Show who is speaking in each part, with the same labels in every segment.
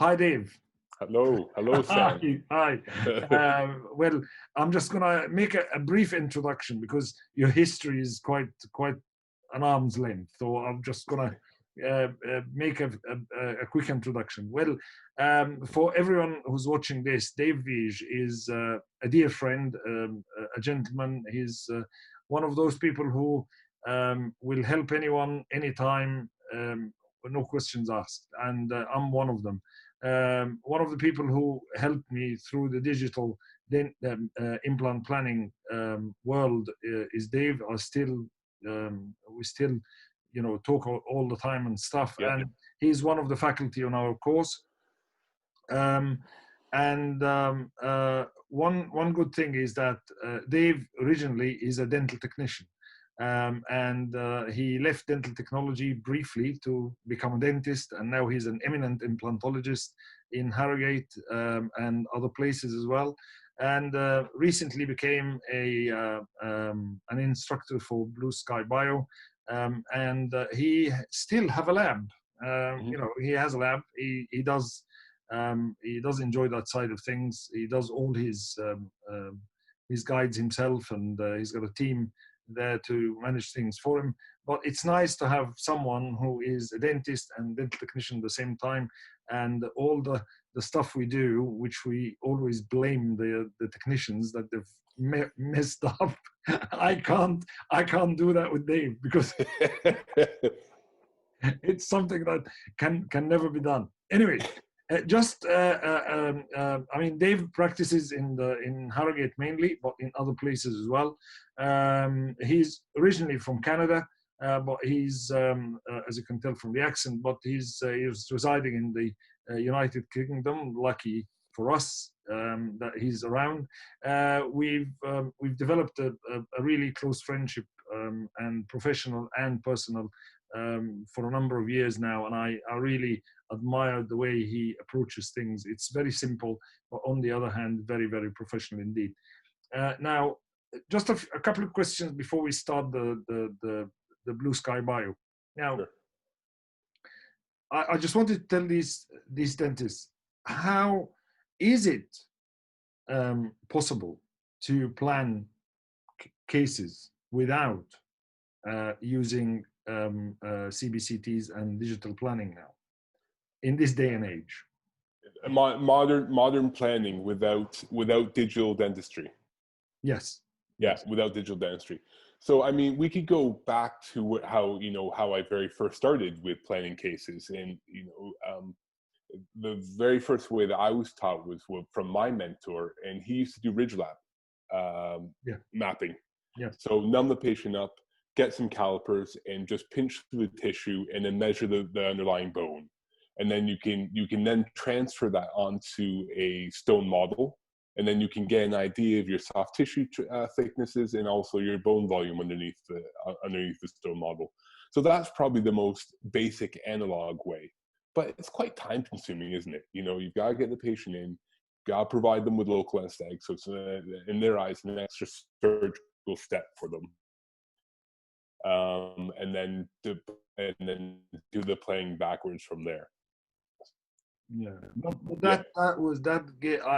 Speaker 1: Hi, Dave.
Speaker 2: Hello, Sam.
Speaker 1: Hi. Well, I'm just going to make a brief introduction because your history is quite an arm's length. So I'm just going to make a quick introduction. Well, for everyone who's watching this, Dave Vij is a dear friend, a gentleman. He's one of those people who will help anyone, anytime, no questions asked. And I'm one of them. One of the people who helped me through the digital implant planning world is Dave. We still, talk all the time and stuff.
Speaker 2: Yeah.
Speaker 1: And he's one of the faculty on our course. One good thing is that Dave originally is a dental technician. He left dental technology briefly to become a dentist, and now he's an eminent implantologist in Harrogate and other places as well. And recently became an instructor for BlueSky Bio, he still have a lab. He has a lab. He does enjoy that side of things. He does all his guides himself, and he's got a team there to manage things for him. But it's nice to have someone who is a dentist and dental technician at the same time, and all the stuff we do, which we always blame the technicians that they've messed up. I can't do that with Dave because it's something that can never be done. Anyway, Dave practices in Harrogate mainly, but in other places as well. He's originally from Canada, but he's, as you can tell from the accent, but he's residing in the United Kingdom. Lucky for us that he's around. We've developed a really close friendship and professional and personal for a number of years now, and I really admire the way he approaches things. It's very simple, but on the other hand, very, very professional indeed. Now, just a couple of questions before we start the BlueSky Bio. Now, sure. I just wanted to tell these dentists, how is it possible to plan cases without using CBCTs and digital planning now in this day and age?
Speaker 2: Modern planning without digital dentistry.
Speaker 1: Yes.
Speaker 2: Yes, without digital dentistry. So, I mean, we could go back to how I very first started with planning cases. And, the very first way that I was taught was from my mentor, and he used to do ridge lap mapping.
Speaker 1: Yeah.
Speaker 2: So numb the patient up, get some calipers, and just pinch through the tissue and then measure the underlying bone. And then you can then transfer that onto a stone model. And then you can get an idea of your soft tissue thicknesses and also your bone volume underneath the stone model. So that's probably the most basic analog way, but it's quite time consuming, isn't it? You've got to get the patient in, got to provide them with local anesthetic, so it's in their eyes an extra surgical step for them, and then do the planning backwards from there.
Speaker 1: Yeah, but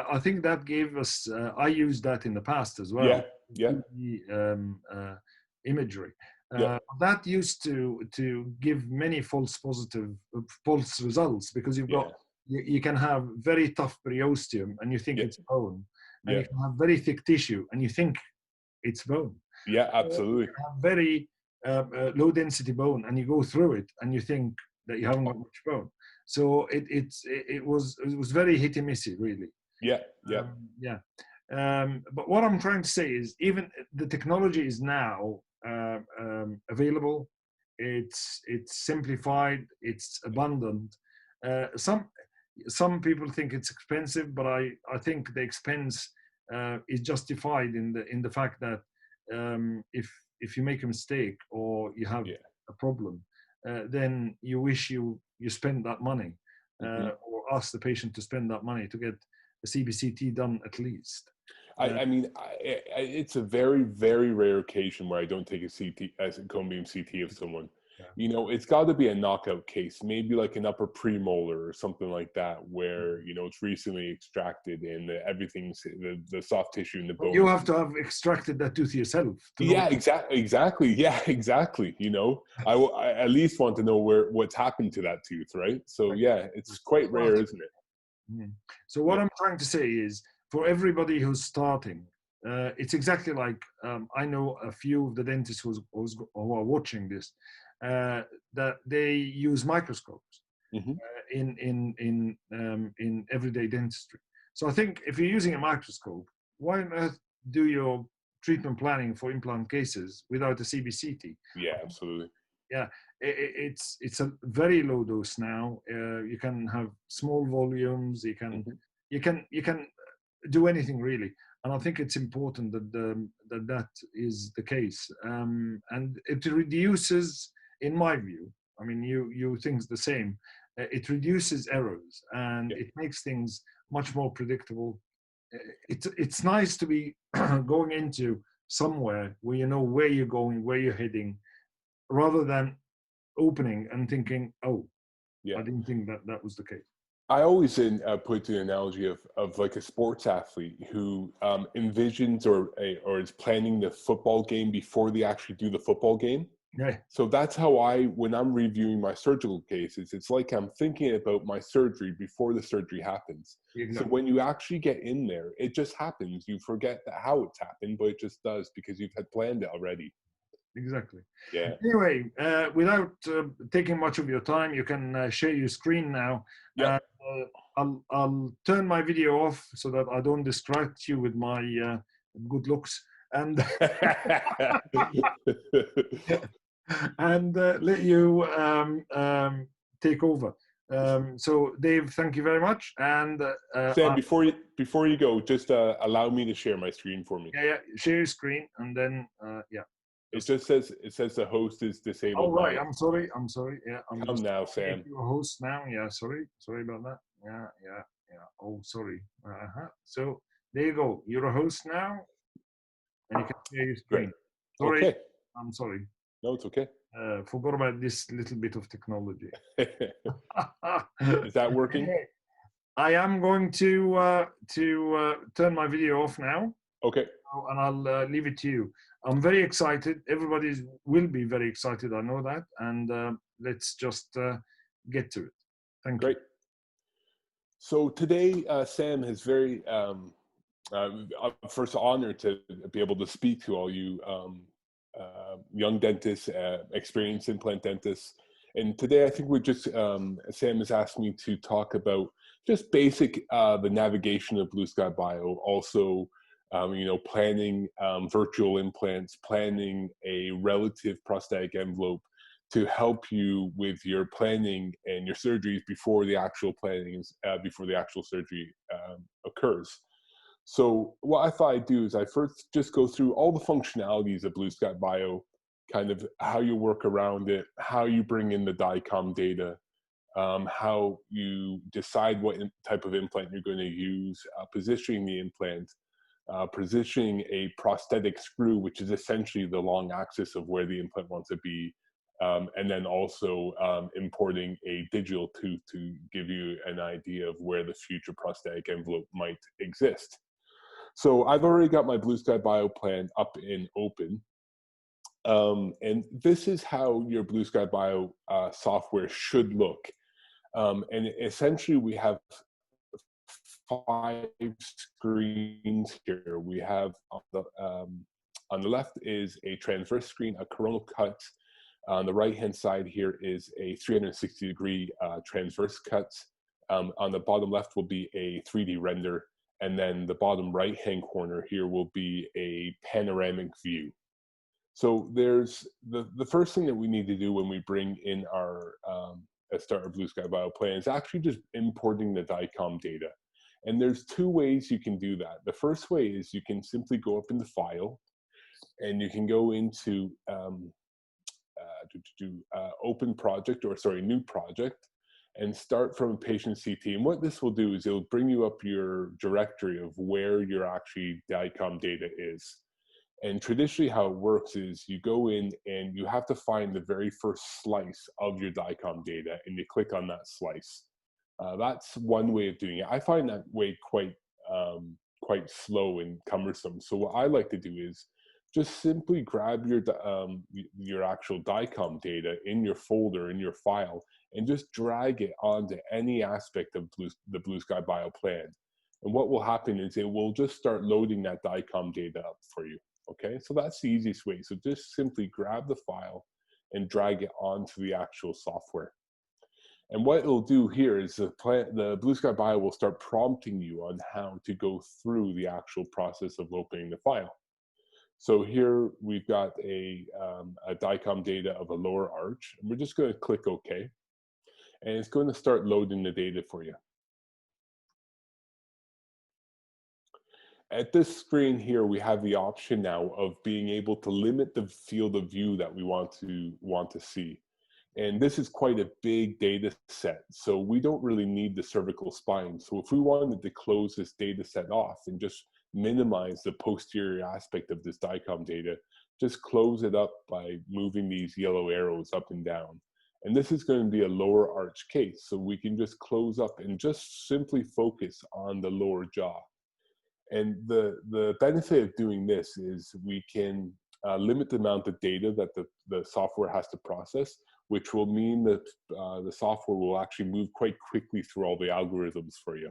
Speaker 1: I think that gave us. I used that in the past as well.
Speaker 2: Yeah.
Speaker 1: The imagery
Speaker 2: Yeah.
Speaker 1: that used to give many false results, because you've got you can have very tough periosteum and you think it's bone, and you can have very thick tissue and you think it's bone.
Speaker 2: Yeah, absolutely.
Speaker 1: You have very low density bone and you go through it and you think that you haven't got much bone. So it was very hit and missy, really.
Speaker 2: Yeah.
Speaker 1: But what I'm trying to say is, even the technology is now available. It's simplified. It's abundant. Some people think it's expensive, but I think the expense is justified in the fact that if you make a mistake or you have a problem, then you wish you spend that money, or ask the patient to spend that money to get a CBCT done at least.
Speaker 2: I mean, it's a very, very rare occasion where I don't take a CT, as a cone beam CT of someone. you know, it's got to be a knockout case, maybe like an upper premolar or something like that, where, you know, it's recently extracted and everything's the soft tissue in the bone.
Speaker 1: You have to have extracted that tooth yourself.
Speaker 2: Yeah, exactly. Yeah, exactly. You know, I at least want to know what's happened to that tooth, right? So yeah, it's quite rare, isn't it?
Speaker 1: So what I'm trying to say is, for everybody who's starting, it's exactly like I know a few of the dentists who are watching this, that they use microscopes in everyday dentistry. So I think if you're using a microscope, why on earth do your treatment planning for implant cases without a CBCT?
Speaker 2: Yeah, absolutely.
Speaker 1: Yeah, it's a very low dose now. You can have small volumes. You can do anything really, and I think it's important that is the case. And it reduces, in my view. I mean, you think the same. It reduces errors and it makes things much more predictable. It's nice to be going into somewhere where you know where you're going, where you're heading, rather than opening and thinking, oh, I didn't think that was the case.
Speaker 2: I always put the analogy of like a sports athlete who envisions or is planning the football game before they actually do the football game.
Speaker 1: Yeah.
Speaker 2: So that's how when I'm reviewing my surgical cases, it's like I'm thinking about my surgery before the surgery happens. Exactly. So when you actually get in there, it just happens. You forget how it's happened, but it just does because you've had planned it already.
Speaker 1: Exactly.
Speaker 2: Yeah.
Speaker 1: Anyway, without taking much of your time, you can share your screen now.
Speaker 2: Yeah.
Speaker 1: I'll turn my video off so that I don't distract you with my good looks, and and let you take over. So, Dave, thank you very much. And
Speaker 2: Sam, before you go, just allow me to share my screen for me.
Speaker 1: Yeah, share your screen, and then yeah.
Speaker 2: It just says the host is disabled.
Speaker 1: Oh right, I'm sorry. Yeah,
Speaker 2: come now, Sam.
Speaker 1: You're a host now. Yeah, sorry about that. Yeah. Oh, sorry. So there you go. You're a host now, and you can share your screen.
Speaker 2: Great.
Speaker 1: Sorry,
Speaker 2: okay.
Speaker 1: I'm sorry.
Speaker 2: No, it's okay.
Speaker 1: Forgot about this little bit of technology.
Speaker 2: Is that working?
Speaker 1: I am going to turn my video off now.
Speaker 2: Okay.
Speaker 1: And I'll leave it to you. I'm very excited. Everybody will be very excited. I know that. And let's just get to it. Thank you.
Speaker 2: So today, Sam is very first honored to be able to speak to all you young dentists, experienced implant dentists. And today, I think we're just Sam has asked me to talk about just basic the navigation of BlueSky Bio, also. You know, planning virtual implants, planning a relative prosthetic envelope to help you with your planning and your surgeries before the actual before the actual surgery occurs. So what I thought I'd do is I first just go through all the functionalities of BlueSky Bio, kind of how you work around it, how you bring in the DICOM data, how you decide what type of implant you're going to use, positioning the implant, positioning a prosthetic screw, which is essentially the long axis of where the implant wants to be, and then also importing a digital tooth to give you an idea of where the future prosthetic envelope might exist. So I've already got my BlueSky Bio plan up and open. And this is how your BlueSky Bio software should look. And essentially we have 5 screens here. We have on the left is a transverse screen, a coronal cut. On the right-hand side here is a 360-degree transverse cut. On the bottom left will be a 3D render, and then the bottom right-hand corner here will be a panoramic view. So there's the first thing that we need to do when we bring in our start our BlueSky Bio plan is actually just importing the DICOM data. And there's 2 ways you can do that. The first way is you can simply go up in the file and you can go into open project, or sorry, new project, and start from a patient CT. And what this will do is it'll bring you up your directory of where your actually DICOM data is. And traditionally how it works is you go in and you have to find the very first slice of your DICOM data and you click on that slice. That's one way of doing it. I find that way quite slow and cumbersome. So what I like to do is just simply grab your actual DICOM data in your folder, in your file, and just drag it onto any aspect of the BlueSky Bio plan. And what will happen is it will just start loading that DICOM data up for you. Okay, so that's the easiest way. So just simply grab the file and drag it onto the actual software. And what it'll do here is the BlueSky Bio will start prompting you on how to go through the actual process of opening the file. So here we've got a DICOM data of a lower arch, and we're just going to click OK. And it's going to start loading the data for you. At this screen here, we have the option now of being able to limit the field of view that we want to see. And this is quite a big data set, so we don't really need the cervical spine. So if we wanted to close this data set off and just minimize the posterior aspect of this DICOM data, just close it up by moving these yellow arrows up and down. And this is going to be a lower arch case, so we can just close up and just simply focus on the lower jaw. And the benefit of doing this is we can limit the amount of data that the software has to process, which will mean that the software will actually move quite quickly through all the algorithms for you.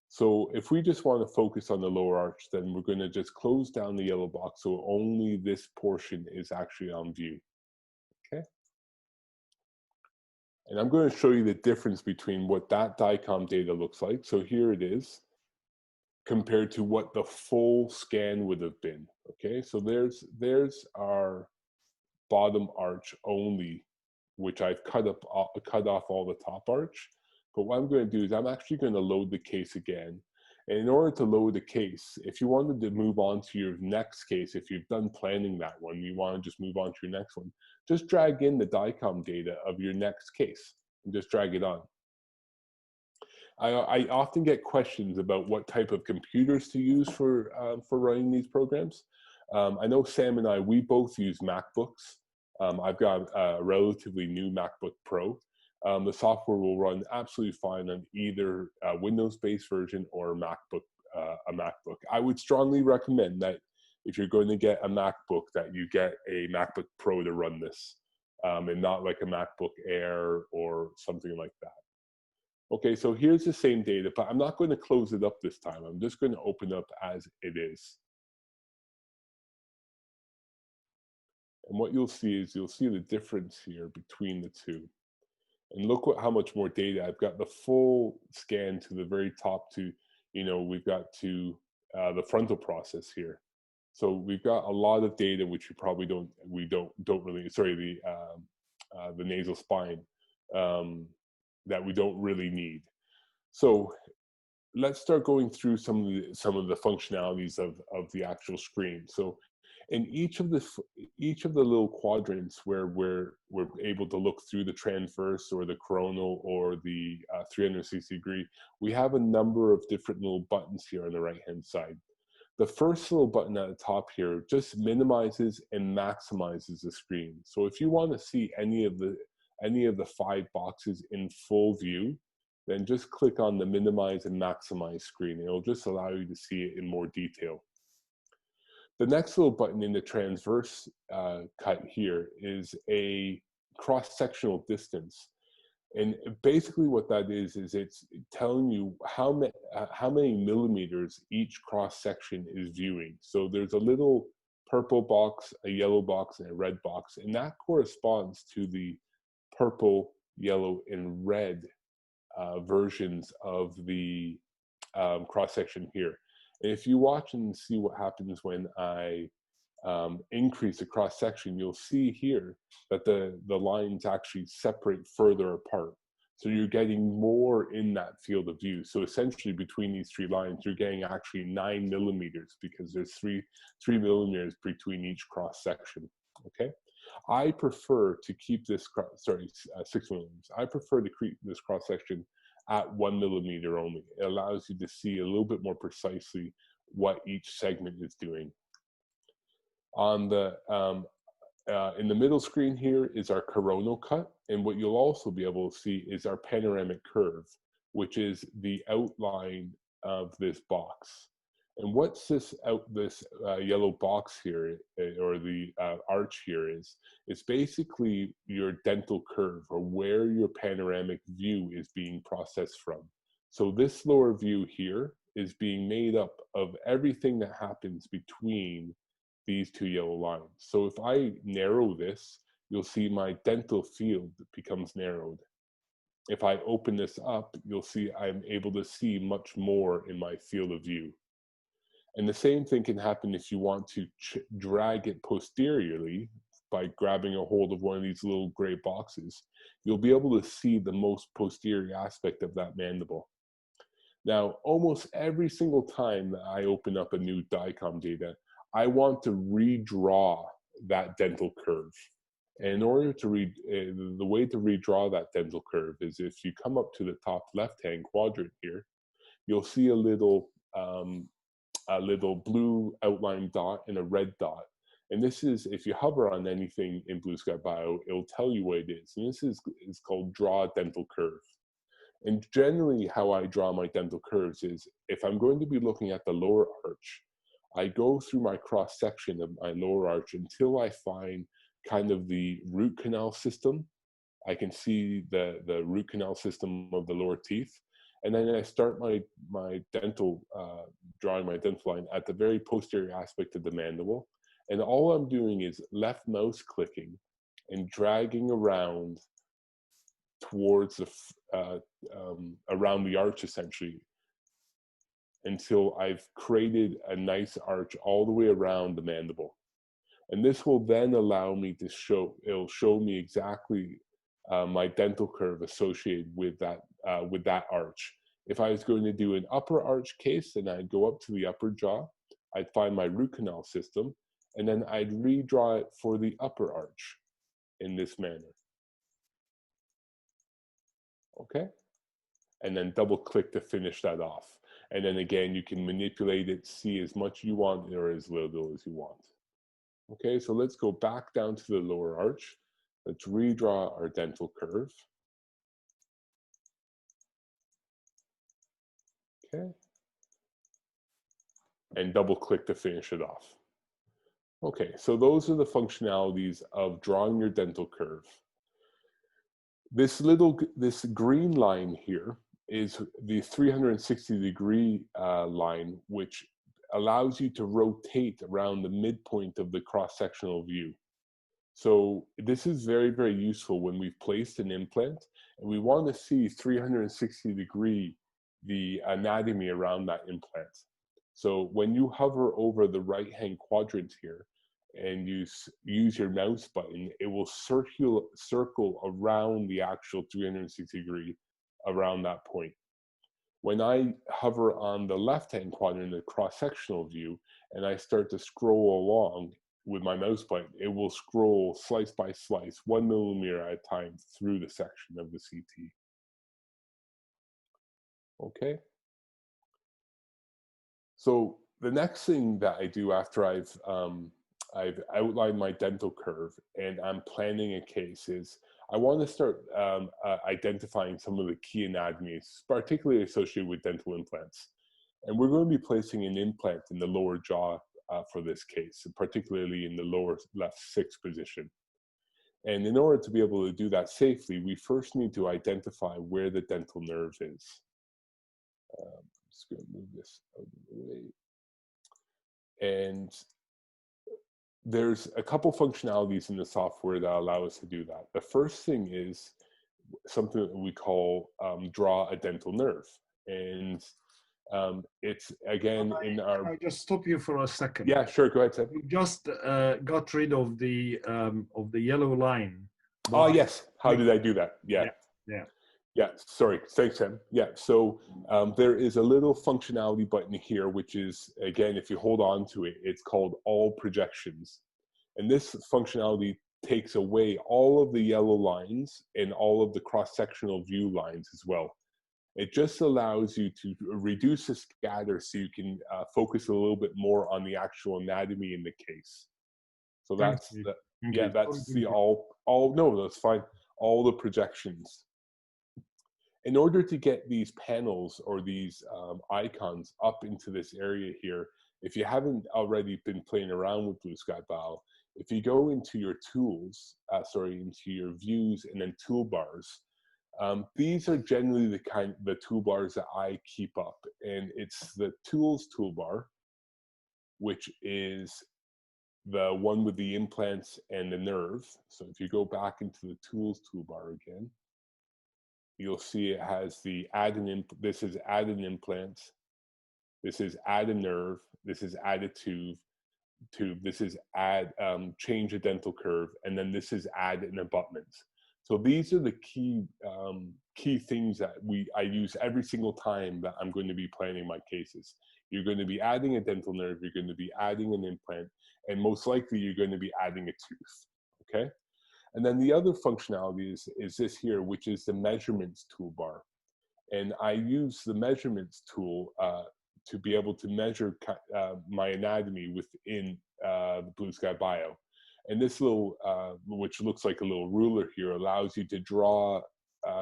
Speaker 2: So if we just want to focus on the lower arch, then we're going to just close down the yellow box so only this portion is actually on view. Okay. And I'm going to show you the difference between what that DICOM data looks like. So here it is, compared to what the full scan would have been. Okay, so there's our bottom arch only, which I've cut off all the top arch. But what I'm going to do is I'm actually going to load the case again. And in order to load the case, if you wanted to move on to your next case, if you've done planning that one, you want to just move on to your next one, just drag in the DICOM data of your next case and just drag it on. I often get questions about what type of computers to use for running these programs. I know Sam and we both use MacBooks. I've got a relatively new MacBook Pro. The software will run absolutely fine on either a Windows-based version or a MacBook. I would strongly recommend that if you're going to get a MacBook, that you get a MacBook Pro to run this, and not like a MacBook Air or something like that. Okay, so here's the same data, but I'm not going to close it up this time. I'm just going to open up as it is. And what you'll see is you'll see the difference here between the two. And look how much more data. I've got the full scan to the very top to, we've got to the frontal process here. So we've got a lot of data which we don't really, sorry, the nasal spine. That we don't really need. So let's start going through some of the functionalities of the actual screen. So in each of the little quadrants where we're able to look through the transverse or the coronal or the 360 degree, we have a number of different little buttons here on the right hand side. The first little button at the top here just minimizes and maximizes the screen. So if you want to see any of the 5 boxes in full view, then just click on the minimize and maximize screen. It'll just allow you to see it in more detail. The next little button in the transverse cut here is a cross-sectional distance. And basically what that is it's telling you how many millimeters each cross-section is viewing. So there's a little purple box, a yellow box, and a red box, and that corresponds to the purple, yellow, and red versions of the cross-section here. And if you watch and see what happens when I increase the cross-section, you'll see here that the lines actually separate further apart. So you're getting more in that field of view. So essentially between these 3 lines, you're getting actually 9 millimeters because there's 3 millimeters between each cross-section, okay? I prefer to keep this, 6 millimeters. I prefer to keep this cross-section at 1 millimeter only. It allows you to see a little bit more precisely what each segment is doing. On the in the middle screen here is our coronal cut, and what you'll also be able to see is our panoramic curve, which is the outline of this box. And what's this yellow box here, or the arch here is, it's basically your dental curve, or where your panoramic view is being processed from. So this lower view here is being made up of everything that happens between these two yellow lines. So if I narrow this, you'll see my dental field becomes narrowed. If I open this up, you'll see I'm able to see much more in my field of view. And the same thing can happen if you want to drag it posteriorly by grabbing a hold of one of these little gray boxes. You'll be able to see the most posterior aspect of that mandible. Now, almost every single time that I open up a new DICOM data, I want to redraw that dental curve. And in order to the way to redraw that dental curve is if you come up to the top left-hand quadrant here, you'll see a little blue outline dot and a red dot. And this is, if you hover on anything in BlueSky Bio, it'll tell you what it is. And this is called draw dental curve. And generally how I draw my dental curves is, if I'm going to be looking at the lower arch, I go through my cross section of my lower arch until I find kind of the root canal system. I can see the root canal system of the lower teeth. And then I start my dental, drawing my dental line at the very posterior aspect of the mandible. And all I'm doing is left mouse clicking and dragging around towards the, around the arch essentially, until I've created a nice arch all the way around the mandible. And this will then allow me to it'll show me exactly my dental curve associated with that arch. If I was going to do an upper arch case, then I'd go up to the upper jaw, I'd find my root canal system, and then I'd redraw it for the upper arch in this manner. Okay? And then double click to finish that off. And then again, you can manipulate it, see as much you want or as little as you want. Okay, so let's go back down to the lower arch. Let's redraw our dental curve. Okay. And double click to finish it off. Okay, so those are the functionalities of drawing your dental curve. This green line here is the 360-degree line, which allows you to rotate around the midpoint of the cross-sectional view. So this is very, very useful when we've placed an implant and we want to see 360-degree the anatomy around that implant. So when you hover over the right-hand quadrant here and you use your mouse button, it will circle around the actual 360-degree around that point. When I hover on the left-hand quadrant, the cross-sectional view, and I start to scroll along with my mouse button, it will scroll slice by slice, 1 millimeter at a time through the section of the CT. Okay. So the next thing that I do after I've outlined my dental curve and I'm planning a case is I want to start identifying some of the key anatomies, particularly associated with dental implants. And we're going to be placing an implant in the lower jaw for this case, particularly in the lower left 6 position. And in order to be able to do that safely, we first need to identify where the dental nerve is. I'm just going to move this out of the way. And there's a couple functionalities in the software that allow us to do that. The first thing is something that we call draw a dental nerve. And it's again in our...
Speaker 1: I just stop you for a second.
Speaker 2: Yeah, sure, go ahead, Seb.
Speaker 1: We just got rid of the yellow line.
Speaker 2: Oh, yes. How did I do that? Yeah. Yeah, sorry. Thanks, Sam. Yeah, so there is a little functionality button here, which is, again, if you hold on to it, it's called All Projections. And this functionality takes away all of the yellow lines and all of the cross-sectional view lines as well. It just allows you to reduce the scatter so you can focus a little bit more on the actual anatomy in the case. So
Speaker 1: Thank
Speaker 2: that's
Speaker 1: you.
Speaker 2: the,
Speaker 1: Thank
Speaker 2: yeah,
Speaker 1: you. Sorry
Speaker 2: that's
Speaker 1: to
Speaker 2: the
Speaker 1: interrupt.
Speaker 2: no, that's fine. All the projections. In order to get these panels or these icons up into this area here, if you haven't already been playing around with BlueSky Bio, if you go into your tools, into your views and then toolbars, these are generally the toolbars that I keep up, and it's the tools toolbar, which is the one with the implants and the nerve. So if you go back into the tools toolbar again, you'll see it has the this is add an implant, this is add a nerve, this is add a tube, this is add change a dental curve, and then this is add an abutment. So these are the key things that I use every single time that I'm going to be planning my cases. You're going to be adding a dental nerve, you're going to be adding an implant, and most likely you're going to be adding a tooth, okay? And then the other functionality is this here, which is the measurements toolbar. And I use the measurements tool to be able to measure my anatomy within the BlueSky Bio. And this little, which looks like a little ruler here, allows you to draw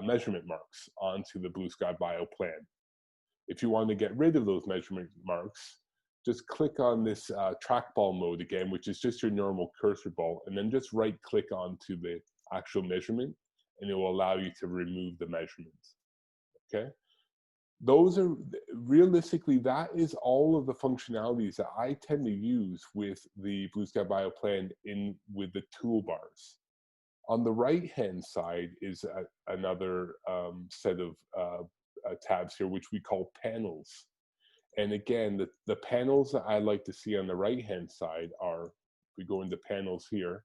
Speaker 2: measurement marks onto the BlueSky Bio plan. If you want to get rid of those measurement marks, just click on this trackball mode again, which is just your normal cursor ball, and then just right click onto the actual measurement, and it will allow you to remove the measurements, okay? Those are, realistically, that is all of the functionalities that I tend to use with the BlueSky Bio plan with the toolbars. On the right-hand side is another set of tabs here, which we call panels. And again, the panels that I like to see on the right-hand side are, if we go into panels here,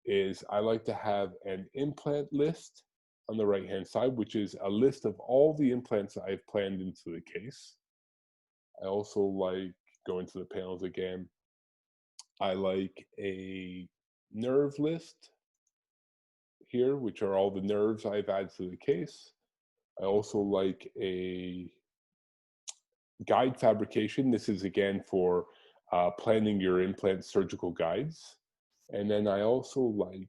Speaker 2: is I like to have an implant list on the right-hand side, which is a list of all the implants that I've planned into the case. I also like, go into the panels again, I like a nerve list here, which are all the nerves I've added to the case. I also like a guide fabrication. This is again for planning your implant surgical guides. And then I also like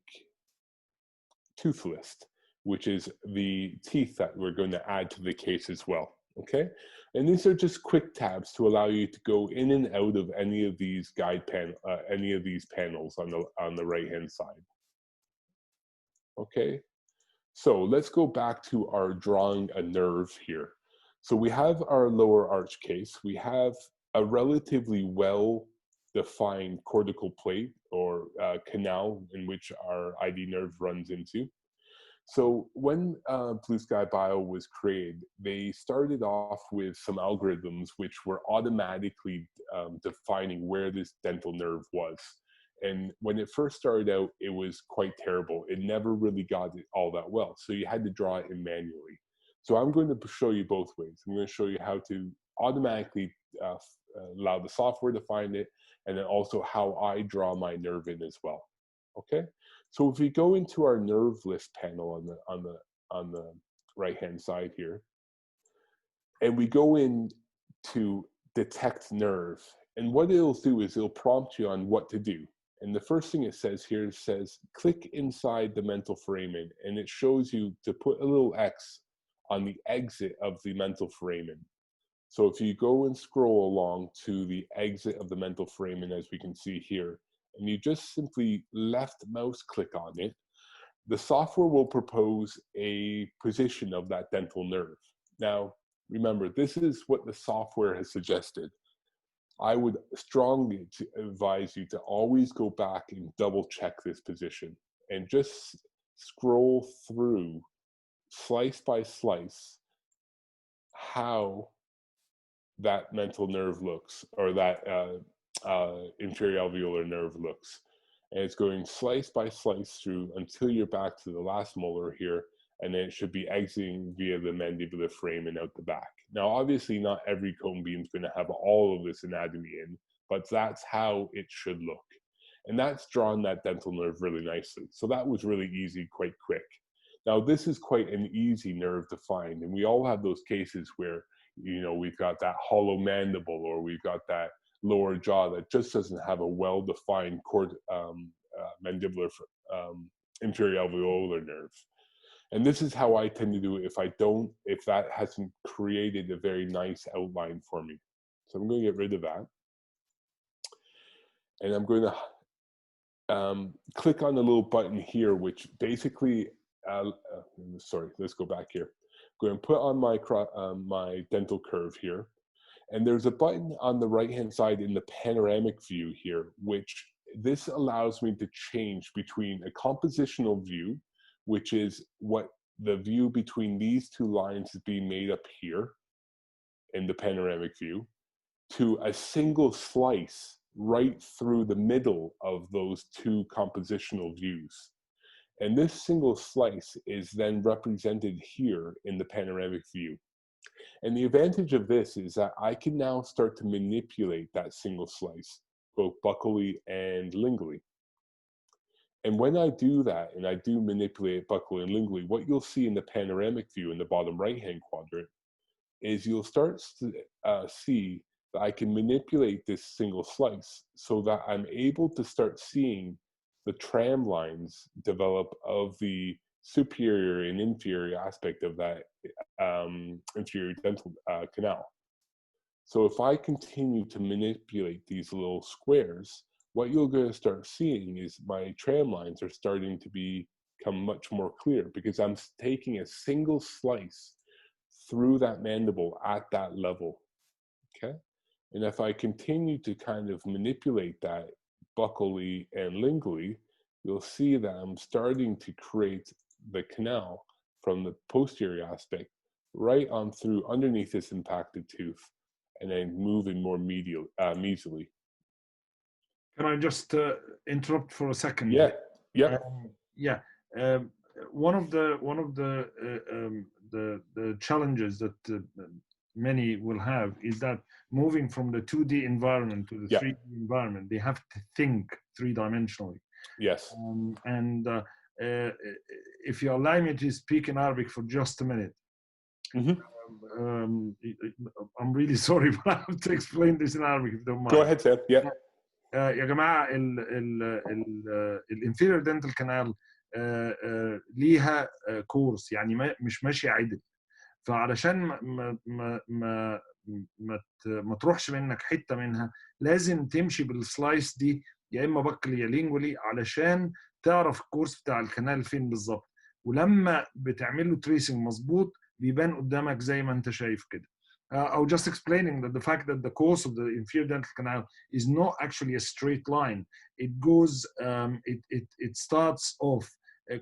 Speaker 2: tooth list, which is the teeth that we're going to add to the case as well, okay? And these are just quick tabs to allow you to go in and out of any of these any of these panels on the right-hand side, okay? So let's go back to our drawing a nerve here. So we have our lower arch case. We have a relatively well-defined cortical plate or canal in which our ID nerve runs into. So when BlueSky Bio was created, they started off with some algorithms which were automatically defining where this dental nerve was. And when it first started out, it was quite terrible. It never really got it all that well. So you had to draw it in manually. So I'm going to show you both ways. I'm going to show you how to automatically allow the software to find it, and then also how I draw my nerve in as well. Okay. So if we go into our nerve list panel on the right-hand side here, and we go in to detect nerve, and what it'll do is it'll prompt you on what to do. And the first thing it says here says, click inside the mental foramen, and it shows you to put a little X on the exit of the mental foramen. So if you go and scroll along to the exit of the mental foramen, as we can see here, and you just simply left mouse click on it, the software will propose a position of that dental nerve. Now, remember, this is what the software has suggested. I would strongly advise you to always go back and double check this position and just scroll through slice by slice how that mental nerve looks, or that inferior alveolar nerve looks. And it's going slice by slice through until you're back to the last molar here, and then it should be exiting via the mandibular frame and out the back. Now, obviously, not every cone beam is going to have all of this anatomy in, but that's how it should look. And that's drawn that dental nerve really nicely. So that was really easy, quite quick. Now, this is quite an easy nerve to find, and we all have those cases where, you know, we've got that hollow mandible, or we've got that lower jaw that just doesn't have a well-defined mandibular inferior alveolar nerve. And this is how I tend to do it if that hasn't created a very nice outline for me. So I'm going to get rid of that. And I'm going to click on the little button here, which basically, sorry, let's go back here. I'm going to put on my dental curve here. And there's a button on the right-hand side in the panoramic view here, which this allows me to change between a compositional view, which is what the view between these two lines is being made up here in the panoramic view, to a single slice right through the middle of those two compositional views. And this single slice is then represented here in the panoramic view. And the advantage of this is that I can now start to manipulate that single slice, both buccally and lingually. And when I do that, and I do manipulate buccally and lingually, what you'll see in the panoramic view in the bottom right-hand quadrant is you'll start to see that I can manipulate this single slice so that I'm able to start seeing the tram lines develop of the superior and inferior aspect of that inferior dental canal. So if I continue to manipulate these little squares, what you're going to start seeing is my tram lines are starting to become much more clear because I'm taking a single slice through that mandible at that level, okay? And if I continue to kind of manipulate that buccally and lingually, you'll see that I'm starting to create the canal from the posterior aspect right on through underneath this impacted tooth and then moving more medially.
Speaker 1: Can I just interrupt for a second?
Speaker 2: Yeah, yeah.
Speaker 1: Yeah. One of the challenges that many will have is that moving from the 2D environment to the 3D environment, they have to think three-dimensionally.
Speaker 2: Yes.
Speaker 1: If you allow me to speak in Arabic for just a minute, I'm really sorry, but I have to explain this in Arabic if you don't mind.
Speaker 2: Go ahead, Sam. Yeah.
Speaker 1: يا جماعة الانفيريور دنتال كانال ليها كورس، يعني مش ماشي عدل، فعلشان ما تروحش منك حتة منها لازم تمشي بالسلايس دي يا اما بكلي يا لينجولي علشان تعرف الكورس بتاع الكنال فين بالظبط، ولما بتعمل له تريسنج مظبوط بيبان قدامك زي ما انت شايف كده. I was just explaining that the fact that the course of the inferior dental canal is not actually a straight line. It goes, it starts off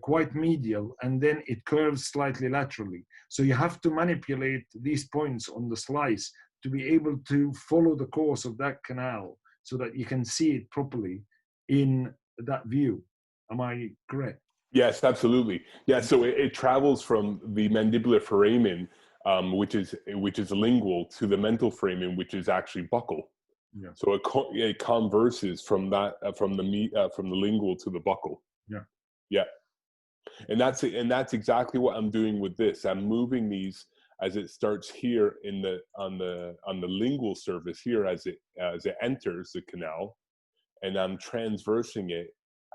Speaker 1: quite medial and then it curves slightly laterally. So you have to manipulate these points on the slice to be able to follow the course of that canal so that you can see it properly in that view. Am I correct?
Speaker 2: Yes, absolutely. Yeah, so it travels from the mandibular foramen, which is lingual, to the mental foramen, which is actually buccal.
Speaker 1: Yeah.
Speaker 2: So it converses from that from the lingual to the buccal.
Speaker 1: Yeah.
Speaker 2: Yeah. And that's exactly what I'm doing with this. I'm moving these as it starts here on the lingual surface here as it enters the canal, and I'm transversing it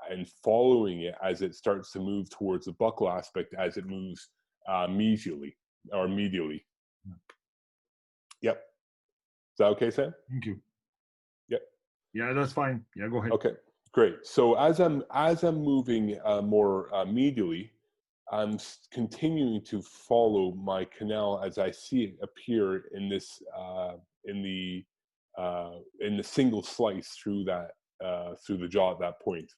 Speaker 2: and following it as it starts to move towards the buccal aspect as it moves medially. Yep. Is that okay, Sam?
Speaker 1: Thank you.
Speaker 2: Yep.
Speaker 1: Yeah, that's fine. Yeah, go ahead.
Speaker 2: Okay, great. So as I'm moving more medially, I'm continuing to follow my canal as I see it appear in this in the single slice through the jaw at that point.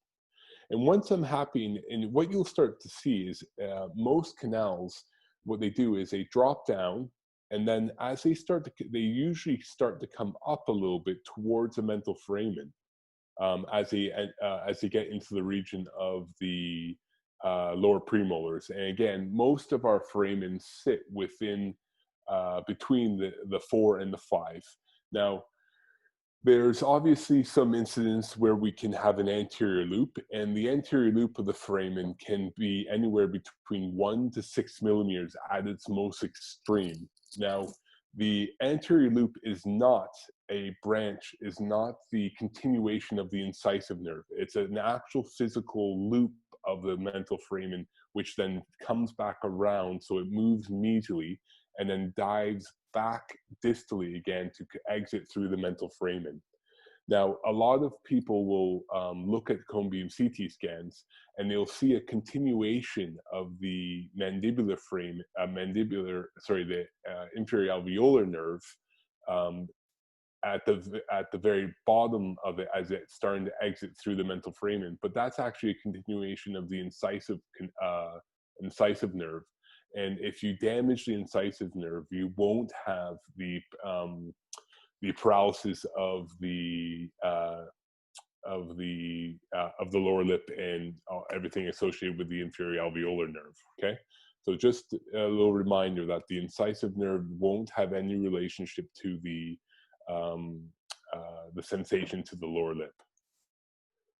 Speaker 2: And once I'm happy, and what you'll start to see is most canals, what they do is they drop down, and then as they usually start to come up a little bit towards the mental foramen as they get into the region of the lower premolars. And again, most of our foramens sit within between the 4 and the 5. Now, there's obviously some incidents where we can have an anterior loop, and the anterior loop of the foramen can be anywhere between 1 to 6 millimeters at its most extreme. Now, the anterior loop is not a branch is not the continuation of the incisive nerve. It's an actual physical loop of the mental foramen, which then comes back around, so it moves medially and then dives back distally again to exit through the mental foramen. Now, a lot of people will look at cone beam CT scans, and they'll see a continuation of the mandibular frame, the inferior alveolar nerve at the very bottom of it as it's starting to exit through the mental foramen. But that's actually a continuation of the incisive nerve. And if you damage the incisive nerve, you won't have the paralysis of the lower lip and everything associated with the inferior alveolar nerve. Okay, so just a little reminder that the incisive nerve won't have any relationship to the sensation to the lower lip.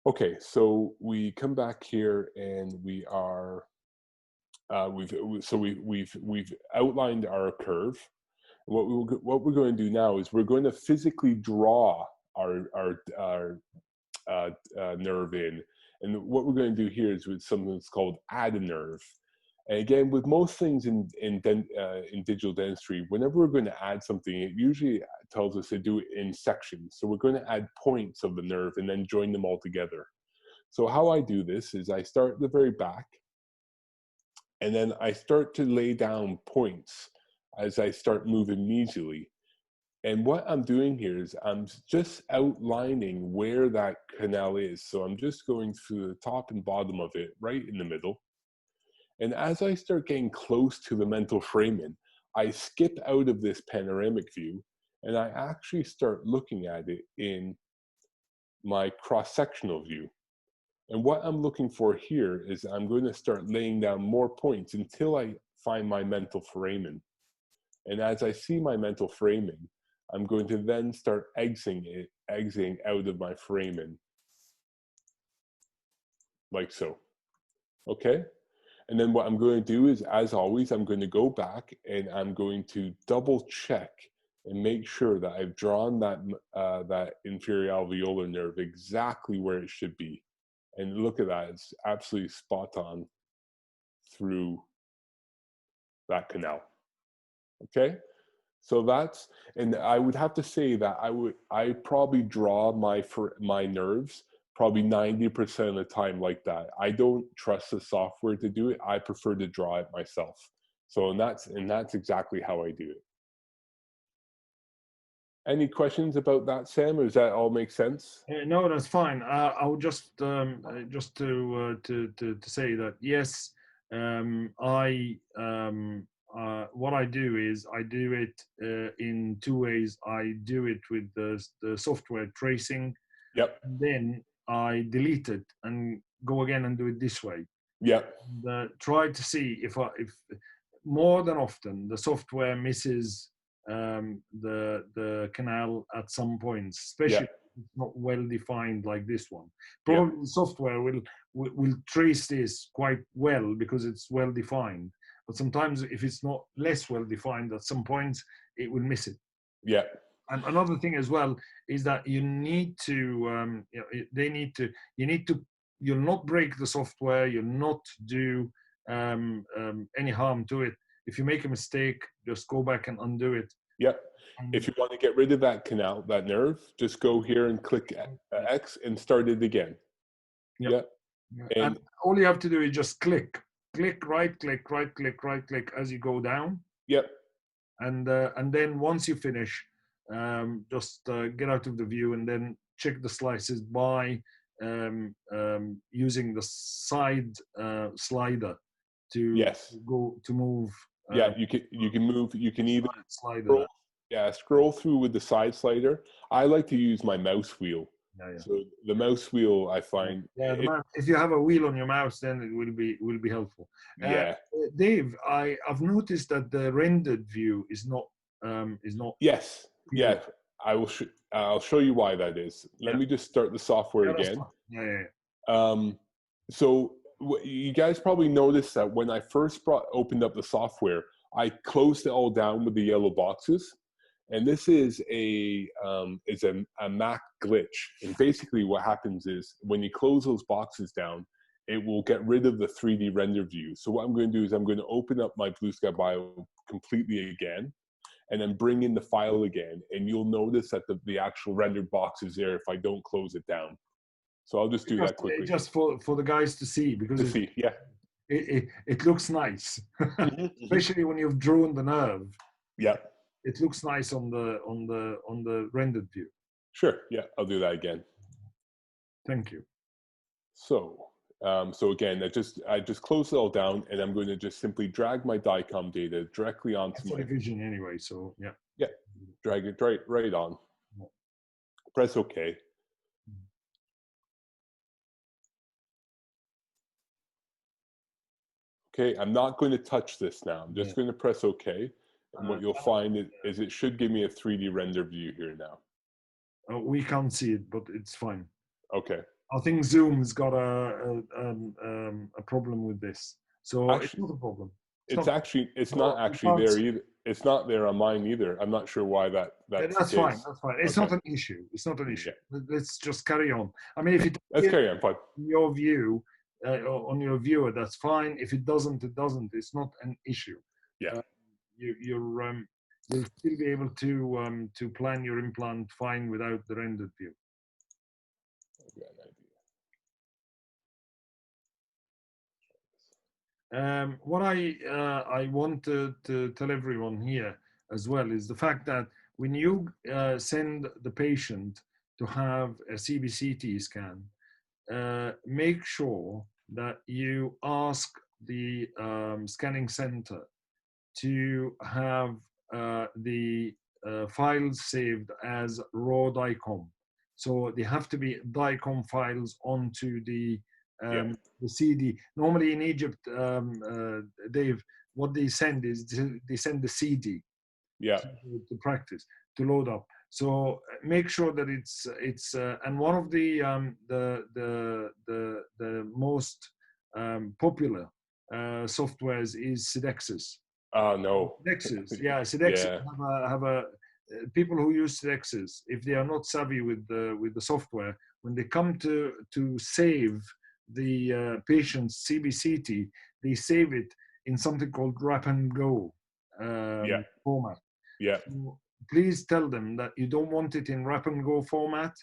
Speaker 2: Okay, so we come back here and we are we've outlined our curve. What we're going to do now is we're going to physically draw our nerve in, and what we're going to do here is with something that's called add a nerve. And again, with most things in digital dentistry, whenever we're going to add something, it usually tells us to do it in sections. So we're going to add points of the nerve and then join them all together. So how I do this is I start at the very back, and then I start to lay down points as I start moving medially. And what I'm doing here is I'm just outlining where that canal is. So I'm just going through the top and bottom of it, right in the middle. And as I start getting close to the mental foramen, I skip out of this panoramic view and I actually start looking at it in my cross-sectional view. And what I'm looking for here is I'm going to start laying down more points until I find my mental foramen. And as I see my mental foramen, I'm going to then start exiting out of my foramen, like so. Okay? And then what I'm going to do is, as always, I'm going to go back and I'm going to double check and make sure that I've drawn that inferior alveolar nerve exactly where it should be. And look at that, it's absolutely spot on through that canal. Okay? So that's, and I would have to say that I probably draw my nerves probably 90% of the time like that. I don't trust the software to do it. I prefer to draw it myself. So and that's exactly how I do it. Any questions about that, Sam? Or does that all make sense?
Speaker 1: No, that's fine. I would just to say that yes, what I do is I do it in two ways. I do it with the software tracing.
Speaker 2: Yep.
Speaker 1: And then I delete it and go again and do it this way.
Speaker 2: Yep.
Speaker 1: Try to see if more than often the software misses the canal at some points, especially if it's not well defined like this one. Probably the software will trace this quite well because it's well defined. But sometimes if it's not less well defined at some points, it will miss it.
Speaker 2: Yeah.
Speaker 1: And another thing as well is that you need to, you'll not break the software, you'll not do any harm to it. If you make a mistake, just go back and undo it.
Speaker 2: Yep. If you want to get rid of that canal, that nerve, just go here and click X and start it again.
Speaker 1: Yep. And all you have to do is just click, right click as you go down.
Speaker 2: Yep.
Speaker 1: And then once you finish, just get out of the view and then check the slices by using the side slider to move.
Speaker 2: Yeah, you can move. You can either
Speaker 1: slider.
Speaker 2: Scroll through with the side slider. I like to use my mouse wheel.
Speaker 1: Yeah.
Speaker 2: So the mouse wheel, I find.
Speaker 1: If you have a wheel on your mouse, then it will be helpful. Dave, I've noticed that the rendered view is not.
Speaker 2: Yes. Yeah. I'll show you why that is. Let me just start the software again. So you guys probably noticed that when I first opened up the software, I closed it all down with the yellow boxes. And this is a Mac glitch. And basically what happens is when you close those boxes down, it will get rid of the 3D render view. So what I'm going to do is I'm going to open up my BlueSky Bio completely again, and then bring in the file again. And you'll notice that the actual rendered box is there if I don't close it down. So I'll just do that quickly.
Speaker 1: Just for the guys to see, because
Speaker 2: yeah.
Speaker 1: It looks nice, especially when you've drawn the nerve.
Speaker 2: Yeah.
Speaker 1: It looks nice on the rendered view.
Speaker 2: Sure. Yeah, I'll do that again.
Speaker 1: Thank you.
Speaker 2: So, so again, I just close it all down, and I'm going to just simply drag my DICOM data directly onto my
Speaker 1: vision anyway. So yeah.
Speaker 2: Yeah, drag it right on. Press OK. Okay, I'm not going to touch this now. I'm just going to press OK. And what you'll find is it should give me a 3D render view here now.
Speaker 1: We can't see it, but it's fine.
Speaker 2: Okay.
Speaker 1: I think Zoom's got a problem with this, so actually, it's not a problem.
Speaker 2: It's not actually there either. It's not there on mine either. I'm not sure why that's
Speaker 1: fine. That's fine. It's not an issue. It's not an issue. Yeah. Let's just carry on. I mean, if it
Speaker 2: let's carry on. Fine.
Speaker 1: Your view on your viewer, that's fine. If it doesn't, it doesn't. It's not an issue.
Speaker 2: Yeah.
Speaker 1: You'll still be able to plan your implant fine without the rendered view. What I want to tell everyone here as well is the fact that when you send the patient to have a CBCT scan, make sure that you ask the scanning center to have the files saved as raw DICOM. So they have to be DICOM files onto the CD. Normally in Egypt, Dave, what they send is they send the CD to practice, to load up. So make sure that it's and one of the most popular softwares is Sidexis.
Speaker 2: Oh no.
Speaker 1: Sidexis, yeah, Sidexis have a people who use Sidexis, if they are not savvy with the software, when they come to save the patient's CBCT, they save it in something called wrap and go format.
Speaker 2: Yeah.
Speaker 1: So please tell them that you don't want it in wrap and go format.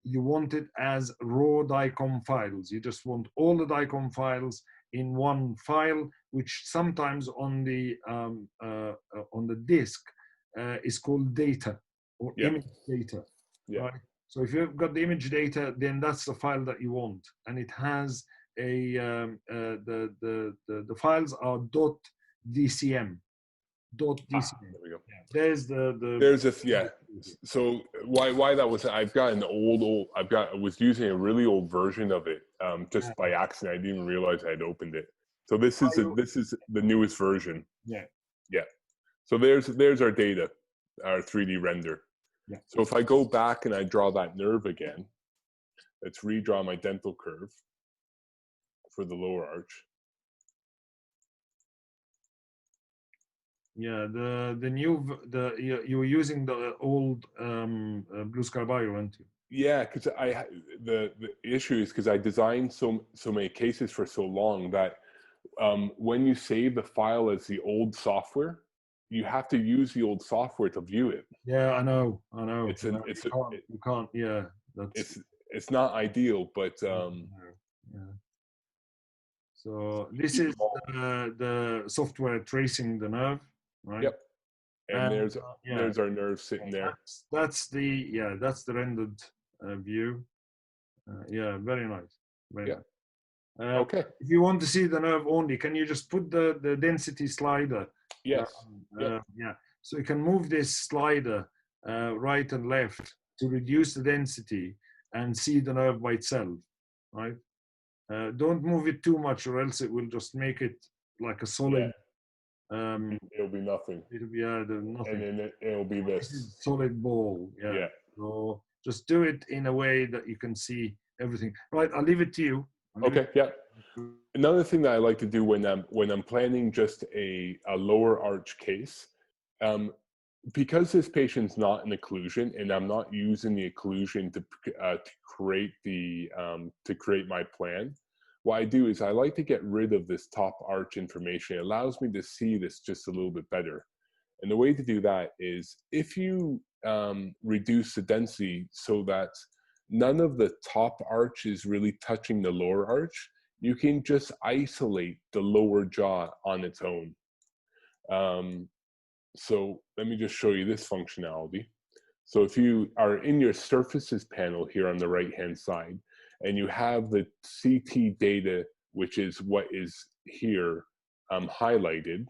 Speaker 1: You want it as raw DICOM files. You just want all the DICOM files in one file, which sometimes on the disk is called data or image data.
Speaker 2: Yeah.
Speaker 1: Right? So if you've got the image data, then that's the file that you want, and it has a the files are .dcm.
Speaker 2: There we go.
Speaker 1: Yeah. There's
Speaker 2: there's this So why that was, I've got an I was using a really old version of it just by accident. I didn't even realize I had opened it. So this is the newest version.
Speaker 1: Yeah.
Speaker 2: So there's our data, our 3D render.
Speaker 1: Yeah.
Speaker 2: So if I go back and I draw that nerve again, let's redraw my dental curve for the lower arch.
Speaker 1: Yeah, you were using the old BlueSky Bio, weren't you?
Speaker 2: Yeah, because the issue is because I designed so many cases for so long that when you save the file as the old software, you have to use the old software to view it.
Speaker 1: Yeah, I know. You can't. Yeah,
Speaker 2: it's not ideal, but
Speaker 1: So this is the software tracing the nerve, right?
Speaker 2: Yep. And there's our nerve sitting there.
Speaker 1: That's the rendered view. Yeah, very nice. Very nice.
Speaker 2: Okay.
Speaker 1: If you want to see the nerve only, can you just put the density slider?
Speaker 2: Yes.
Speaker 1: Yeah. So you can move this slider right and left to reduce the density and see the nerve by itself, right? Don't move it too much, or else it will just make it like a solid.
Speaker 2: It'll be nothing.
Speaker 1: It'll be nothing.
Speaker 2: And then it'll be this
Speaker 1: solid ball. Yeah. So just do it in a way that you can see everything. Right. I'll leave it to you.
Speaker 2: Okay. Yeah. Another thing that I like to do when I'm planning just a lower arch case, because this patient's not an occlusion, and I'm not using the occlusion to create my plan, what I do is I like to get rid of this top arch information. It allows me to see this just a little bit better. And the way to do that is if you reduce the density so that none of the top arch is really touching the lower arch, you can just isolate the lower jaw on its own. So let me just show you this functionality. So if you are in your surfaces panel here on the right-hand side, and you have the CT data, which is what is here highlighted,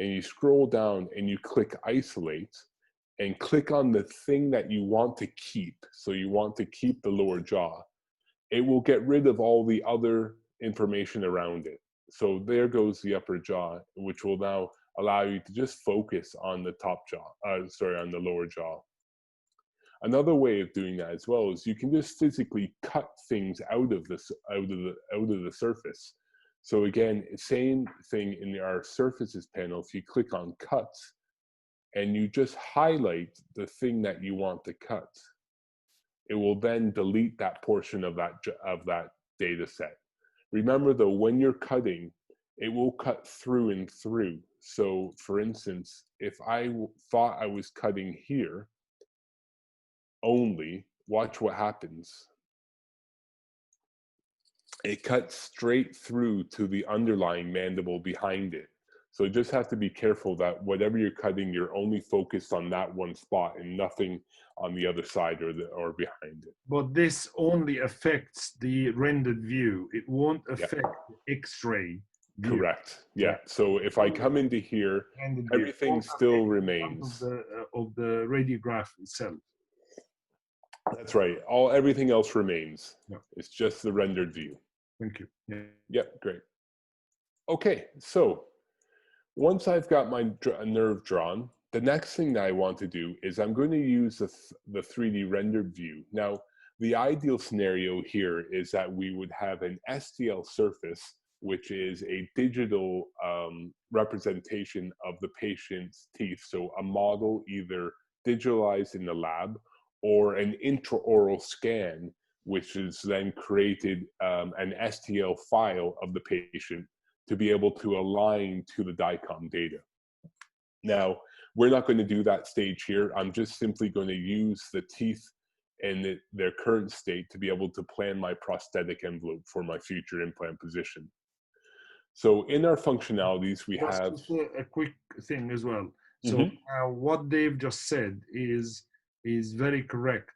Speaker 2: and you scroll down and you click isolate, and click on the thing that you want to keep. So you want to keep the lower jaw. It will get rid of all the other information around it. So there goes the upper jaw, which will now allow you to just focus on the top jaw, on the lower jaw. Another way of doing that as well is you can just physically cut things out of the surface. So again, same thing in our surfaces panel. If you click on cut and you just highlight the thing that you want to cut, it will then delete that portion of that data set. Remember though, when you're cutting, it will cut through and through. So for instance, if I thought I was cutting here only, watch what happens. It cuts straight through to the underlying mandible behind it. So you just have to be careful that whatever you're cutting, you're only focused on that one spot and nothing on the other side or behind it.
Speaker 1: But this only affects the rendered view. It won't affect the X-ray view.
Speaker 2: Correct. Yeah. So if I come into here, everything still remains.
Speaker 1: Of the radiograph itself.
Speaker 2: That's right. Everything else remains. Yeah. It's just the rendered view.
Speaker 1: Thank you. Yeah.
Speaker 2: Yep. Great. Okay. So once I've got my nerve drawn, the next thing that I want to do is I'm going to use the 3D rendered view. Now, the ideal scenario here is that we would have an STL surface, which is a digital representation of the patient's teeth. So a model either digitalized in the lab or an intraoral scan, which is then created an STL file of the patient to be able to align to the DICOM data. Now, we're not going to do that stage here. I'm just simply going to use the teeth in their current state to be able to plan my prosthetic envelope for my future implant position. So in our functionalities, we have
Speaker 1: just a quick thing as well. So what Dave just said is very correct.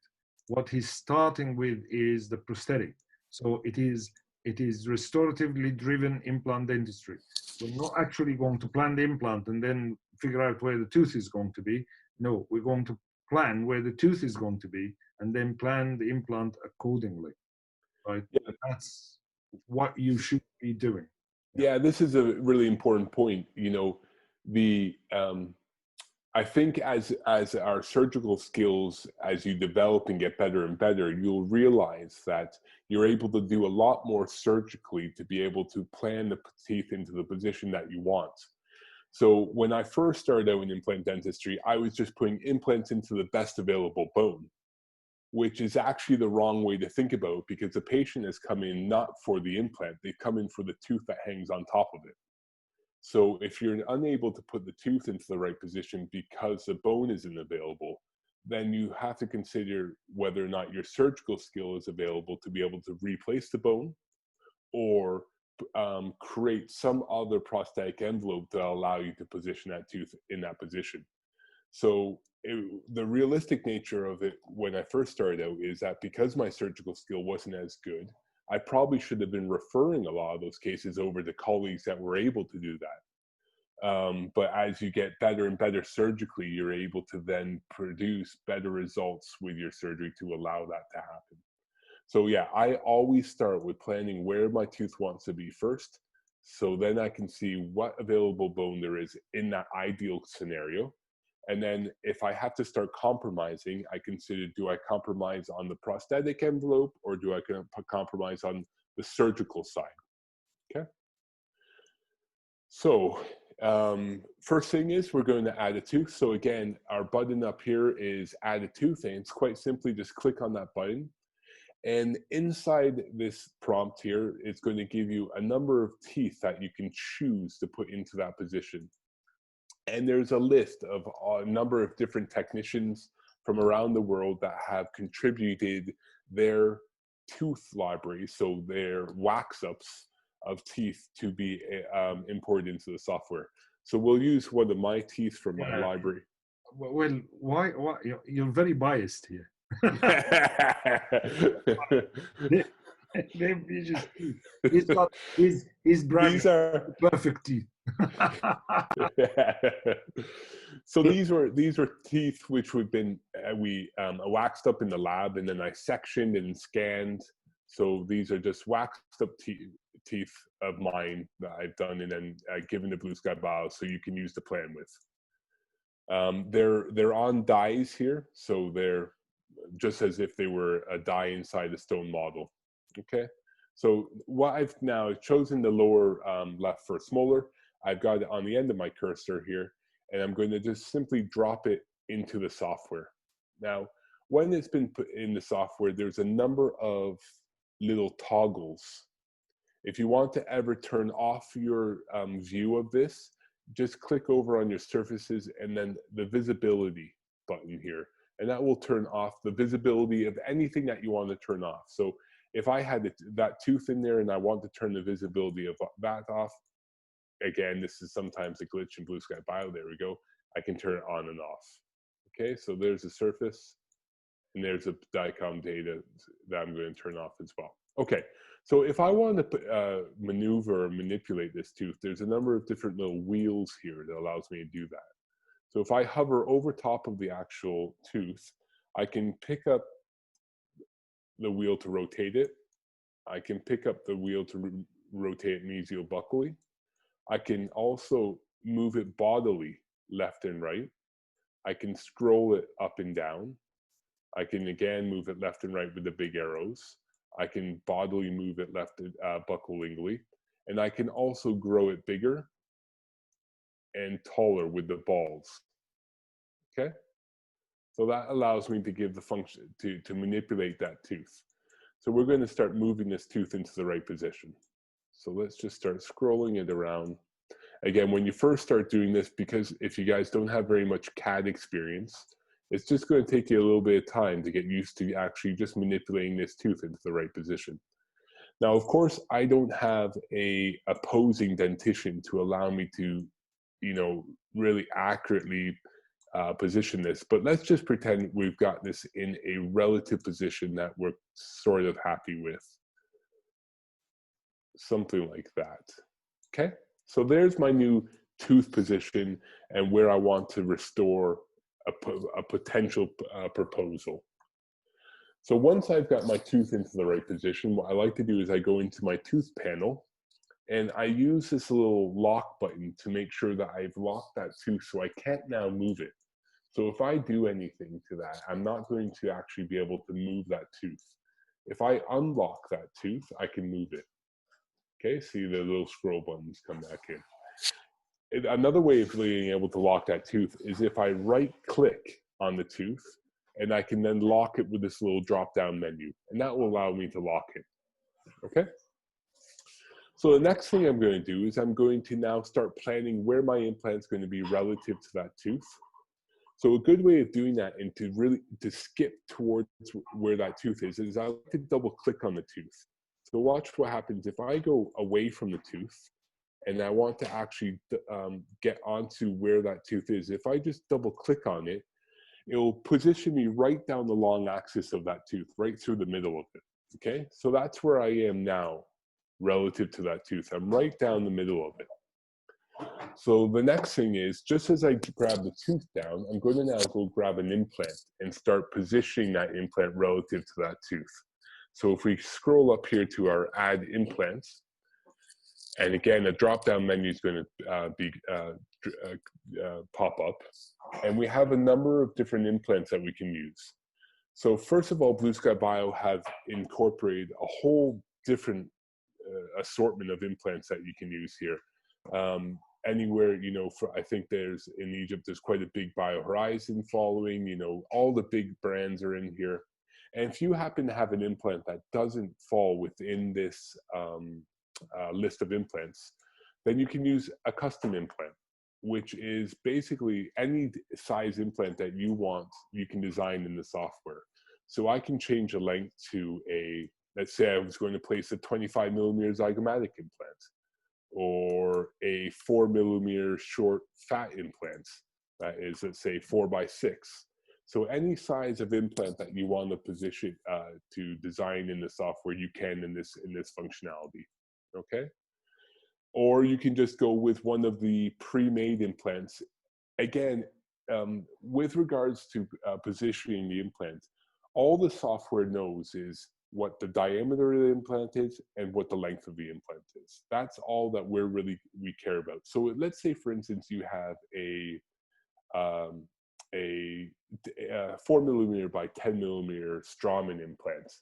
Speaker 1: What he's starting with is the prosthetic. So it is restoratively driven implant dentistry. We're not actually going to plan the implant and then figure out where the tooth is going to be. No, we're going to plan where the tooth is going to be and then plan the implant accordingly. Right? Yeah. That's what you should be doing.
Speaker 2: Yeah, this is a really important point. You know, I think as our surgical skills, as you develop and get better and better, you'll realize that you're able to do a lot more surgically to be able to plan the teeth into the position that you want. So when I first started out in implant dentistry, I was just putting implants into the best available bone, which is actually the wrong way to think about it, because the patient has come in not for the implant, they come in for the tooth that hangs on top of it. So if you're unable to put the tooth into the right position because the bone isn't available, then you have to consider whether or not your surgical skill is available to be able to replace the bone or create some other prosthetic envelope that will allow you to position that tooth in that position. So the realistic nature of it when I first started out is that because my surgical skill wasn't as good, I probably should have been referring a lot of those cases over to colleagues that were able to do that. But as you get better and better surgically, you're able to then produce better results with your surgery to allow that to happen. So yeah, I always start with planning where my tooth wants to be first. So then I can see what available bone there is in that ideal scenario. And then if I have to start compromising, I consider, do I compromise on the prosthetic envelope or do I compromise on the surgical side? Okay. So First thing is we're going to add a tooth. So again, our button up here is add a tooth, and it's quite simply just click on that button. And inside this prompt here, it's going to give you a number of teeth that you can choose to put into that position. And there's a list of a number of different technicians from around the world that have contributed their tooth library, so their wax-ups of teeth, to be imported into the software. So we'll use one of my teeth from my library.
Speaker 1: Well, why you're very biased here. He's bragging.
Speaker 2: These are
Speaker 1: perfect teeth.
Speaker 2: So these were teeth which we've been waxed up in the lab, and then I sectioned and scanned. So these are just waxed up teeth of mine that I've done and then given to BlueSky Bio so you can use to plan with. They're on dies here, so they're just as if they were a die inside a stone model. Okay, so what I've now chosen the lower left first molar. I've got it on the end of my cursor here, and I'm going to just simply drop it into the software. Now, when it's been put in the software, there's a number of little toggles. If you want to ever turn off your view of this, just click over on your surfaces and then the visibility button here, and that will turn off the visibility of anything that you want to turn off. So if I had that tooth in there and I want to turn the visibility of that off, again, this is sometimes a glitch in BlueSky Bio, there we go, I can turn it on and off. Okay, so there's the surface, and there's a DICOM data that I'm going to turn off as well. Okay, so if I want to maneuver or manipulate this tooth, there's a number of different little wheels here that allows me to do that. So if I hover over top of the actual tooth, I can pick up the wheel to rotate it. I can pick up the wheel to rotate it mesio-buccally. I can also move it bodily left and right. I can scroll it up and down. I can again move it left and right with the big arrows. I can bodily move it left buccal-lingually. And I can also grow it bigger and taller with the balls. Okay? So that allows me to give the function, to manipulate that tooth. So we're going to start moving this tooth into the right position. So let's just start scrolling it around. Again, when you first start doing this, because if you guys don't have very much CAD experience, it's just going to take you a little bit of time to get used to actually just manipulating this tooth into the right position. Now, of course, I don't have a opposing dentition to allow me to, really accurately position this, but let's just pretend we've got this in a relative position that we're sort of happy with. Something like that. Okay, so there's my new tooth position and where I want to restore a potential proposal. So once I've got my tooth into the right position, what I like to do is I go into my tooth panel and I use this little lock button to make sure that I've locked that tooth so I can't now move it. So if I do anything to that, I'm not going to actually be able to move that tooth. If I unlock that tooth, I can move it. Okay, see the little scroll buttons come back in. Another way of being able to lock that tooth is if I right click on the tooth and I can then lock it with this little drop down menu, and that will allow me to lock it. Okay? So the next thing I'm going to do is I'm going to now start planning where my implant is going to be relative to that tooth. So a good way of doing that and to skip towards where that tooth is I like to double click on the tooth. So watch what happens if I go away from the tooth and I want to actually get onto where that tooth is. If I just double click on it, it'll position me right down the long axis of that tooth, right through the middle of it. Okay, so that's where I am now relative to that tooth. I'm right down the middle of it. So the next thing is, just as I grab the tooth down, I'm going to now go grab an implant and start positioning that implant relative to that tooth. So if we scroll up here to our add implants, and again, a drop-down menu is going to pop up, and we have a number of different implants that we can use. So first of all, BlueSky Bio have incorporated a whole different assortment of implants that you can use here. anywhere, you know, for, I think there's in Egypt, there's quite a big BioHorizon following, you know, all the big brands are in here. And if you happen to have an implant that doesn't fall within this list of implants, then you can use a custom implant, which is basically any size implant that you want, you can design in the software. So I can change the length to a, let's say I was going to place a 25 millimeter zygomatic implant, or a 4 millimeter short fat implant that is, let's say, 4x6. So any size of implant that you want to position to design in the software, you can in this functionality. Okay. Or you can just go with one of the pre-made implants. Again, with regards to positioning the implant, all the software knows is what the diameter of the implant is and what the length of the implant is. That's all that we care about. So let's say, for instance, you have a 4 millimeter by 10 millimeter Straumann implant,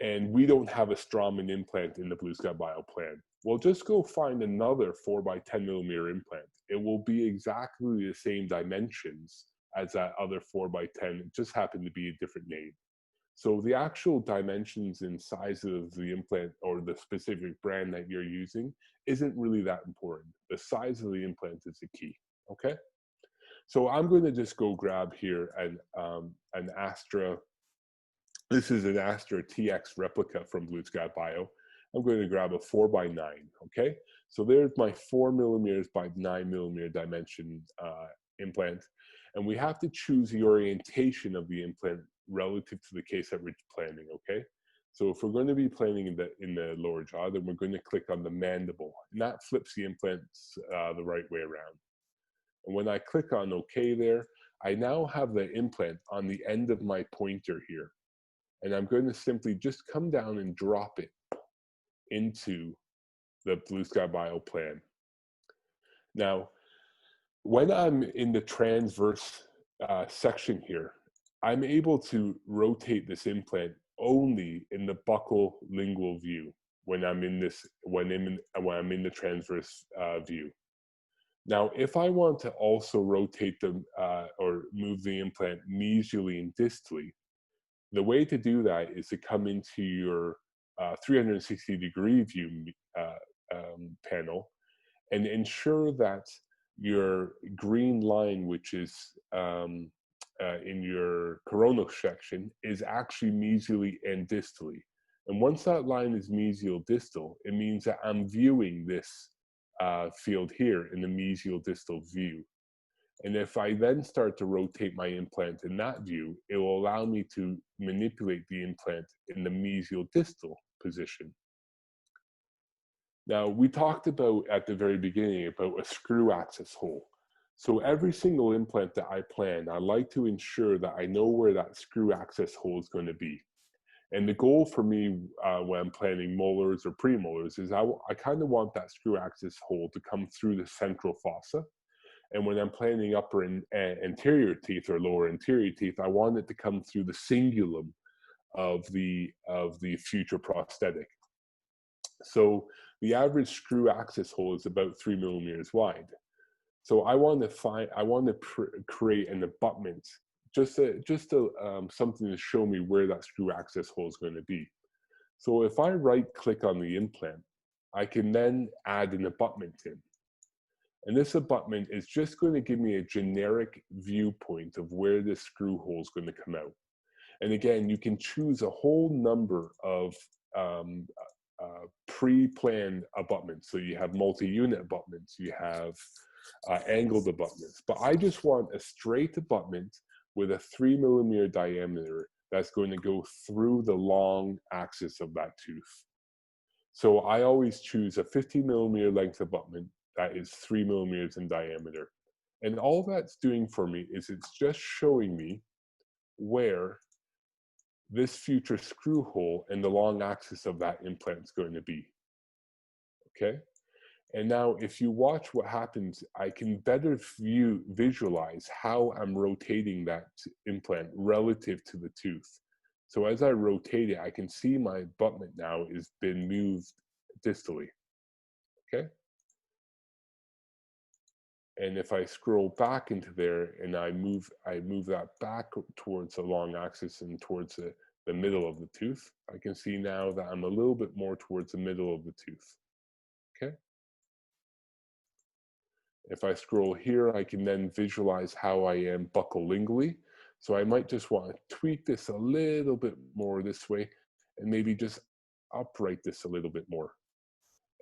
Speaker 2: and we don't have a Straumann implant in the BlueSky Bio plan. Well, just go find another 4 by 10 millimeter implant. It will be exactly the same dimensions as that other 4 by 10. It just happened to be a different name. So the actual dimensions and size of the implant or the specific brand that you're using isn't really that important. The size of the implant is the key, okay? So I'm going to just go grab here an Astra. This is an Astra TX replica from BlueSky Bio. I'm going to grab a 4 by 9, okay? So there's my 4 millimeters by 9 millimeter dimension implant. And we have to choose the orientation of the implant relative to the case that we're planning, okay? So if we're going to be planning in the lower jaw, then we're going to click on the mandible, and that flips the implants the right way around. And when I click on OK there, I now have the implant on the end of my pointer here. And I'm going to simply just come down and drop it into the BlueSky Bio plan. Now, when I'm in the transverse section here, I'm able to rotate this implant only in the buccal lingual view when I'm in the transverse view. Now, if I want to also rotate them or move the implant mesially and distally, the way to do that is to come into your 360-degree view panel and ensure that your green line, which is in your coronal section, is actually mesially and distally. And once that line is mesial distal, it means that I'm viewing this field here in the mesial distal view. And if I then start to rotate my implant in that view, it will allow me to manipulate the implant in the mesial distal position. Now, we talked about at the very beginning about a screw access hole. So every single implant that I plan, I like to ensure that I know where that screw access hole is going to be. And the goal for me when I'm planning molars or premolars is I kind of want that screw access hole to come through the central fossa. And when I'm planning upper and anterior teeth or lower anterior teeth, I want it to come through the cingulum of the future prosthetic. So the average screw access hole is about 3 millimeters wide. So I want to create an abutment, just something to show me where that screw access hole is going to be. So if I right click on the implant, I can then add an abutment in. And this abutment is just going to give me a generic viewpoint of where this screw hole is going to come out. And again, you can choose a whole number of pre-planned abutments. So you have multi-unit abutments, you have angled abutments, but I just want a straight abutment with a 3 millimeter diameter that's going to go through the long axis of that tooth. So I always choose a 50 millimeter length abutment that is 3 millimeters in diameter. And all that's doing for me is it's just showing me where this future screw hole and the long axis of that implant is going to be. Okay? And now if you watch what happens, I can better visualize how I'm rotating that implant relative to the tooth. So as I rotate it, I can see my abutment now has been moved distally. Okay? And if I scroll back into there and I move that back towards the long axis and towards the middle of the tooth, I can see now that I'm a little bit more towards the middle of the tooth. Okay. If I scroll here, I can then visualize how I am buccolingually. So I might just want to tweak this a little bit more this way and maybe just upright this a little bit more.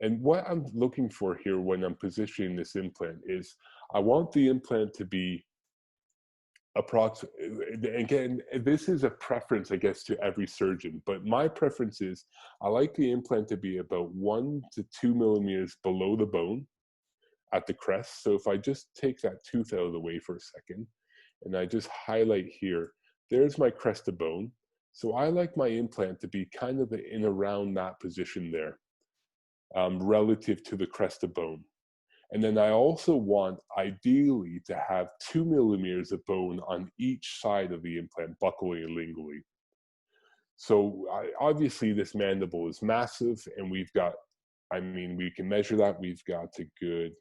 Speaker 2: And what I'm looking for here when I'm positioning this implant is I want the implant to be approximately, again, this is a preference, I guess, to every surgeon, but my preference is I like the implant to be about 1 to 2 millimeters below the bone at the crest. So if I just take that tooth out of the way for a second and I just highlight here, there's my crest of bone. So I like my implant to be kind of in around that position there. Relative to the crest of bone. And then I also want ideally to have 2 millimeters of bone on each side of the implant, buccally and lingually. So obviously this mandible is massive and we've got, I mean, we can measure that. We've got a good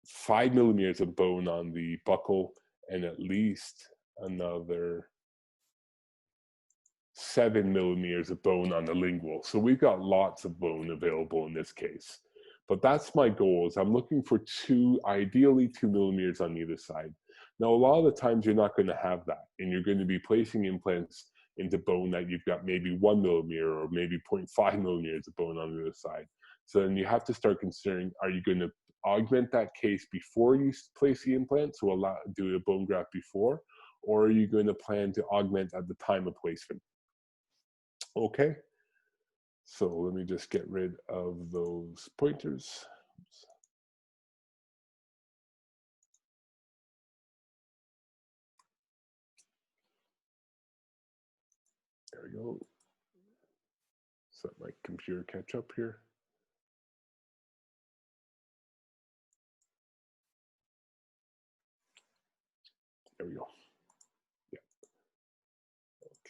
Speaker 2: 5 millimeters of bone on the buccal and at least another 7 millimeters of bone on the lingual. So we've got lots of bone available in this case. But that's my goal, is I'm looking for ideally 2 millimeters on either side. Now, a lot of the times you're not going to have that, and you're going to be placing implants into bone that you've got maybe 1 millimeter or maybe 0.5 millimeters of bone on the other side. So then you have to start considering, are you going to augment that case before you place the implant, so do a bone graft before, or are you going to plan to augment at the time of placement? Okay, so let me just get rid of those pointers. Oops. There we go. So let my computer catch up here. There we go. Yeah.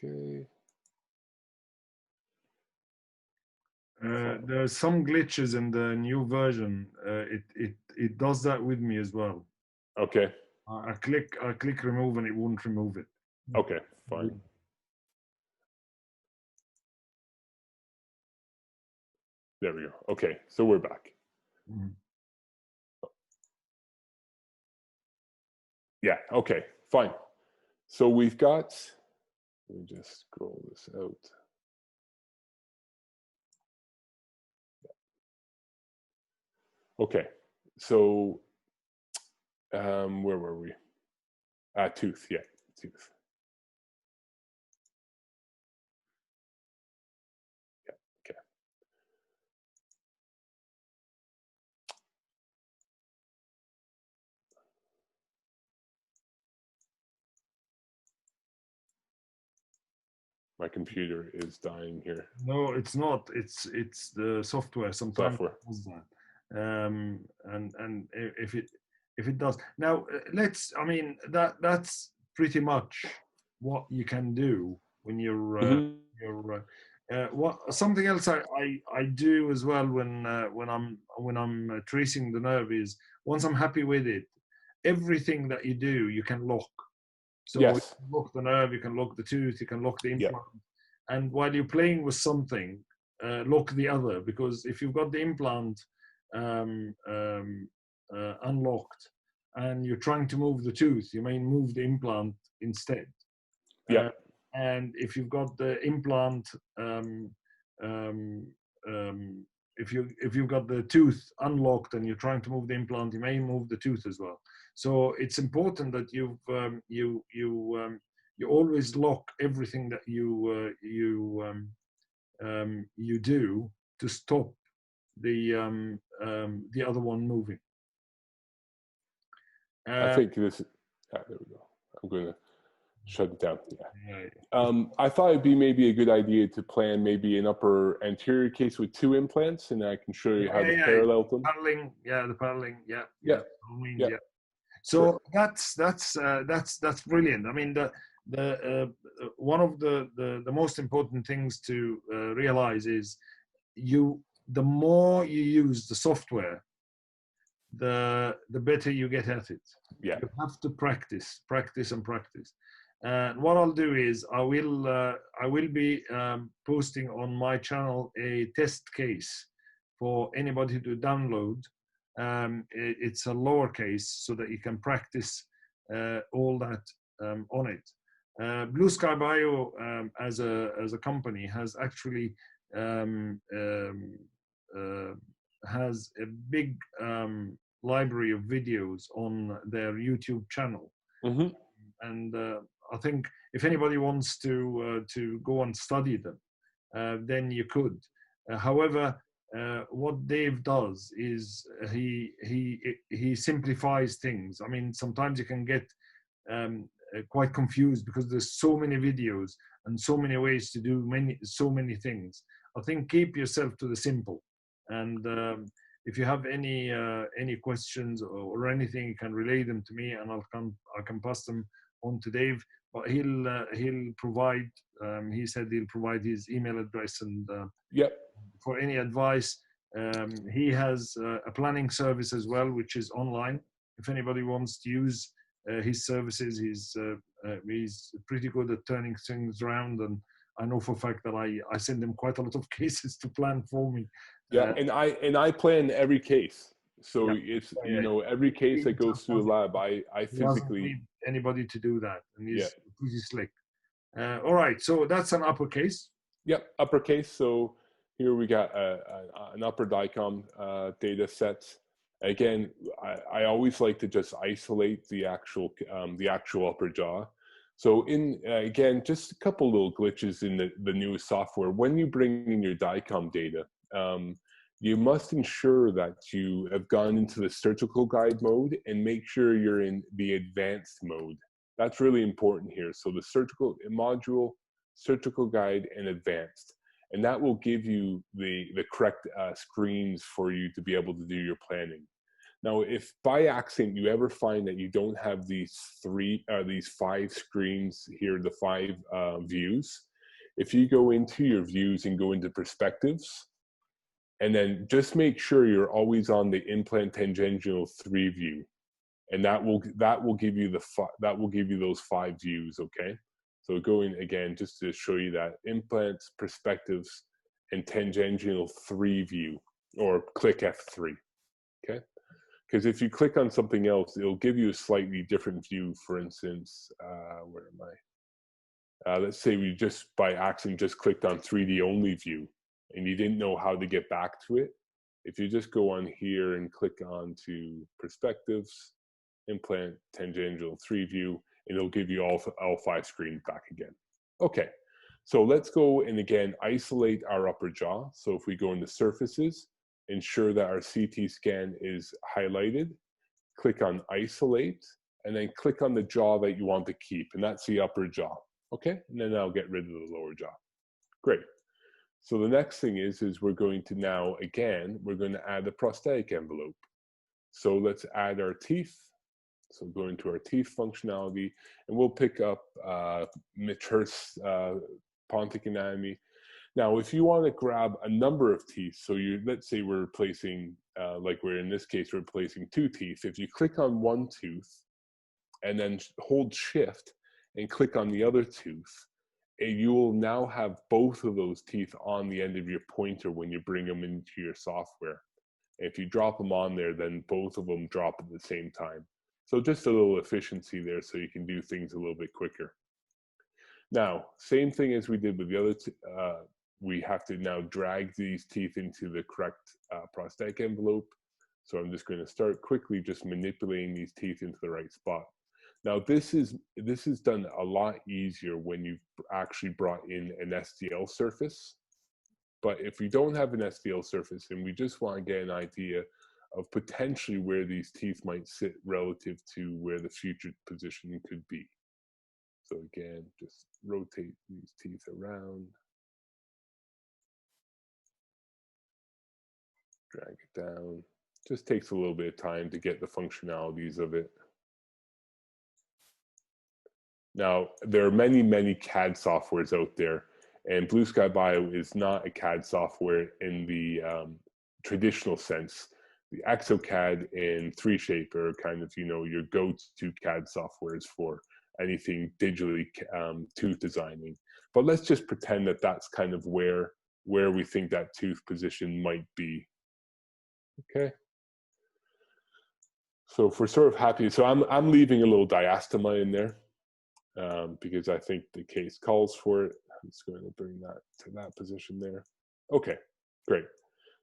Speaker 2: Okay.
Speaker 1: There's some glitches in the new version. It does that with me as well.
Speaker 2: Okay.
Speaker 1: I click remove and it won't remove it.
Speaker 2: Okay, fine. There we go. Okay, so we're back.
Speaker 1: Mm-hmm.
Speaker 2: Yeah, okay, fine. So we've got, let me just scroll this out. Okay, so where were we? Tooth, yeah, tooth. Yeah, okay. My computer is dying here.
Speaker 1: No, it's not. It's the software. Sometimes
Speaker 2: Software.
Speaker 1: it does that. And if it does now, I mean that's pretty much what you can do when you're what something else I do as well when I'm tracing the nerve is, once I'm happy with it, everything that you do you can lock. So
Speaker 2: Yes.
Speaker 1: you can lock the nerve, you can lock the tooth, you can lock the implant.
Speaker 2: Yeah.
Speaker 1: And while you're playing with something, lock the other, because if you've got the implant unlocked and you're trying to move the tooth, you may move the implant instead.
Speaker 2: Yeah.
Speaker 1: And if you've got the implant, if you've got the tooth unlocked and you're trying to move the implant, you may move the tooth as well. So it's important that you always lock everything that you do to stop the other one moving.
Speaker 2: I think this. There we go. I'm going to shut it down. Yeah. I thought it'd be maybe a good idea to plan maybe an upper anterior case with 2 implants, and I can show you how to parallel them.
Speaker 1: Paddling, the paddling, yeah. So that's brilliant. I mean, the one of the most important things to realize is the more you use the software, the better you get at it.
Speaker 2: Yeah.
Speaker 1: You have to practice, practice, and practice. And what I'll do is I will be posting on my channel a test case for anybody to download. It's a lowercase so that you can practice all that on it. BlueSky Bio as a company has actually has a big library of videos on their YouTube channel.
Speaker 2: Mm-hmm.
Speaker 1: And I think if anybody wants to go and study them, then you could. However, what Dave does is he simplifies things. I mean, sometimes you can get quite confused because there's so many videos and so many ways to do so many things. I think keep yourself to the simple. And if you have any questions or anything, you can relay them to me, and I can pass them on to Dave. But he'll provide. He said he'll provide his email address and
Speaker 2: Yep.
Speaker 1: for any advice. He has a planning service as well, which is online. If anybody wants to use his services, he's pretty good at turning things around, and I know for a fact that I send him quite a lot of cases to plan for me.
Speaker 2: Yeah, and I plan every case. So
Speaker 1: Yeah.
Speaker 2: it's every case that goes through the lab, I physically
Speaker 1: need anybody to do that, and he's
Speaker 2: yeah.
Speaker 1: pretty slick. All right, so that's an uppercase.
Speaker 2: Yep, uppercase. So here we got an upper DICOM data set. Again, I always like to just isolate the actual upper jaw. So again, just a couple little glitches in the newest software. When you bring in your DICOM data, you must ensure that you have gone into the surgical guide mode and make sure you're in the advanced mode. That's really important here. So the surgical module, surgical guide, and advanced. And that will give you the correct screens for you to be able to do your planning. Now, if by accident you ever find that you don't have these 5 screens here, the 5 views, if you go into your views and go into perspectives, and then just make sure you're always on the implant tangential 3 view, and that will give you those 5 views. Okay, so going again just to show you that implants, perspectives, and tangential 3 view, or click F3. Okay, because if you click on something else, it'll give you a slightly different view. For instance, where am I? Let's say we just by accident just clicked on 3D only view, and you didn't know how to get back to it. If you just go on here and click on to perspectives, implant tangential 3 view, and it'll give you all 5 screens back again. Okay, so let's go and again isolate our upper jaw. So if we go into surfaces, ensure that our CT scan is highlighted, click on isolate, and then click on the jaw that you want to keep, and that's the upper jaw. Okay, and then I'll get rid of the lower jaw. Great. So the next thing is we're going to now, again, we're going to add a prosthetic envelope. So let's add our teeth. So go into our teeth functionality, and we'll pick up Mitchurst's Pontic anatomy. Now, if you want to grab a number of teeth, so let's say we're replacing, like we're in this case, we're replacing 2 teeth. If you click on one tooth and then hold shift and click on the other tooth, you will now have both of those teeth on the end of your pointer when you bring them into your software. If you drop them on there, then both of them drop at the same time. So just a little efficiency there so you can do things a little bit quicker. Now, same thing as we did with the other, we have to now drag these teeth into the correct prosthetic envelope. So I'm just going to start quickly just manipulating these teeth into the right spot. Now, this is done a lot easier when you've actually brought in an STL surface. But if we don't have an STL surface and we just want to get an idea of potentially where these teeth might sit relative to where the future positioning could be. So again, just rotate these teeth around. Drag it down. Just takes a little bit of time to get the functionalities of it. Now, there are many, many CAD softwares out there, and BlueSky Bio is not a CAD software in the traditional sense. the ExoCAD and 3Shape are kind of, you know, your go-to CAD softwares for anything digitally tooth designing. But let's just pretend that that's kind of where we think that tooth position might be. Okay. So if we're sort of happy, so I'm leaving a little diastema in there because I think the case calls for it. I'm just going to bring that to that position there. Okay, great.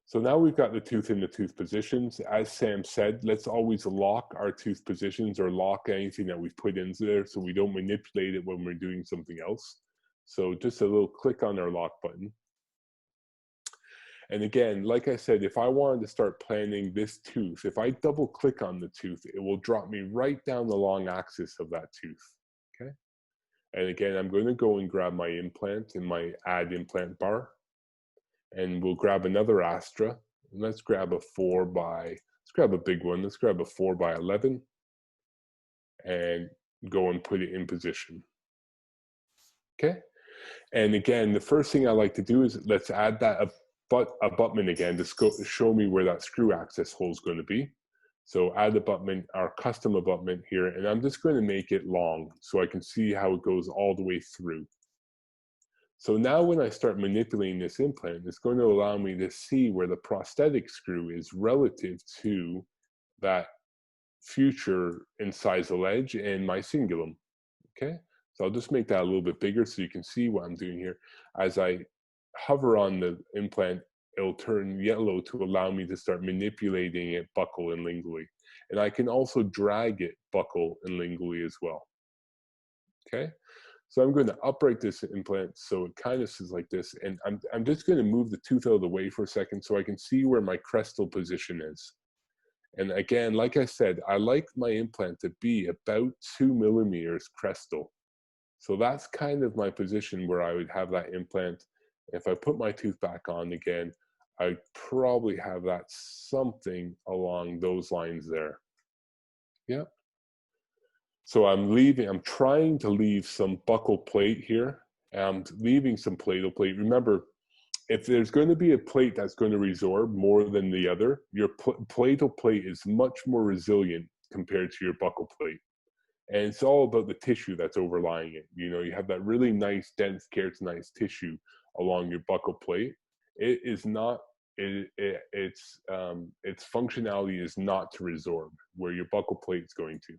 Speaker 2: So now we've got the tooth in the tooth positions. As Sam said, let's always lock our tooth positions or lock anything that we've put in there so we don't manipulate it when we're doing something else. So just a little click on our lock button. And again, like I said, if I wanted to start planning this tooth, if I double click on the tooth, it will drop me right down the long axis of that tooth, okay? And again, I'm going to go and grab my implant in my add implant bar. And we'll grab another Astra. And let's grab a let's grab a big one. Let's grab a 4x11 and go and put it in position. Okay. And again, the first thing I like to do is let's add that abutment again to show me where that screw access hole is going to be. So add abutment, our custom abutment here, and I'm just going to make it long so I can see how it goes all the way through. So now when I start manipulating this implant, it's going to allow me to see where the prosthetic screw is relative to that future incisal edge and my cingulum, okay? So I'll just make that a little bit bigger so you can see what I'm doing here. As I hover on the implant, it'll turn yellow to allow me to start manipulating it buccal and lingually. And I can also drag it buccal and lingually as well, okay? So I'm going to upright this implant so it kind of sits like this, and I'm just going to move the tooth out of the way for a second so I can see where my crestal position is. And again, like I said, I like my implant to be about 2 millimeters crestal. So that's kind of my position where I would have that implant. If I put my tooth back on again, I'd probably have that something along those lines there. Yeah. So I'm trying to leave some buccal plate here. I'm leaving some plato plate. Remember, if there's going to be a plate that's going to resorb more than the other, your plato plate is much more resilient compared to your buccal plate. And it's all about the tissue that's overlying it. You know, you have that really nice, dense, keratinized tissue along your buccal plate. It is not, its functionality is not to resorb, where your buccal plate is going to.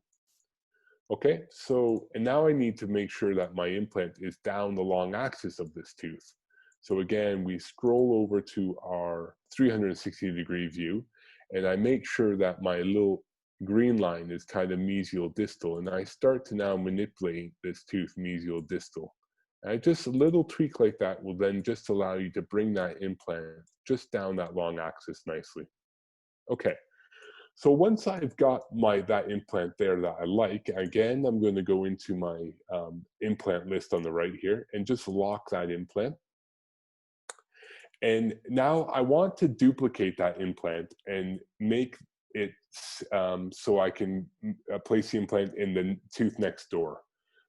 Speaker 2: Okay, so, and now I need to make sure that my implant is down the long axis of this tooth. So again, we scroll over to our 360-degree view, and I make sure that my little green line is kind of mesial distal, and I start to now manipulate this tooth mesial distal. And just a little tweak like that will then just allow you to bring that implant just down that long axis nicely. Okay. So once I've got that implant there that I like, again, I'm going to go into my implant list on the right here and just lock that implant. And now I want to duplicate that implant and make it so I can place the implant in the tooth next door.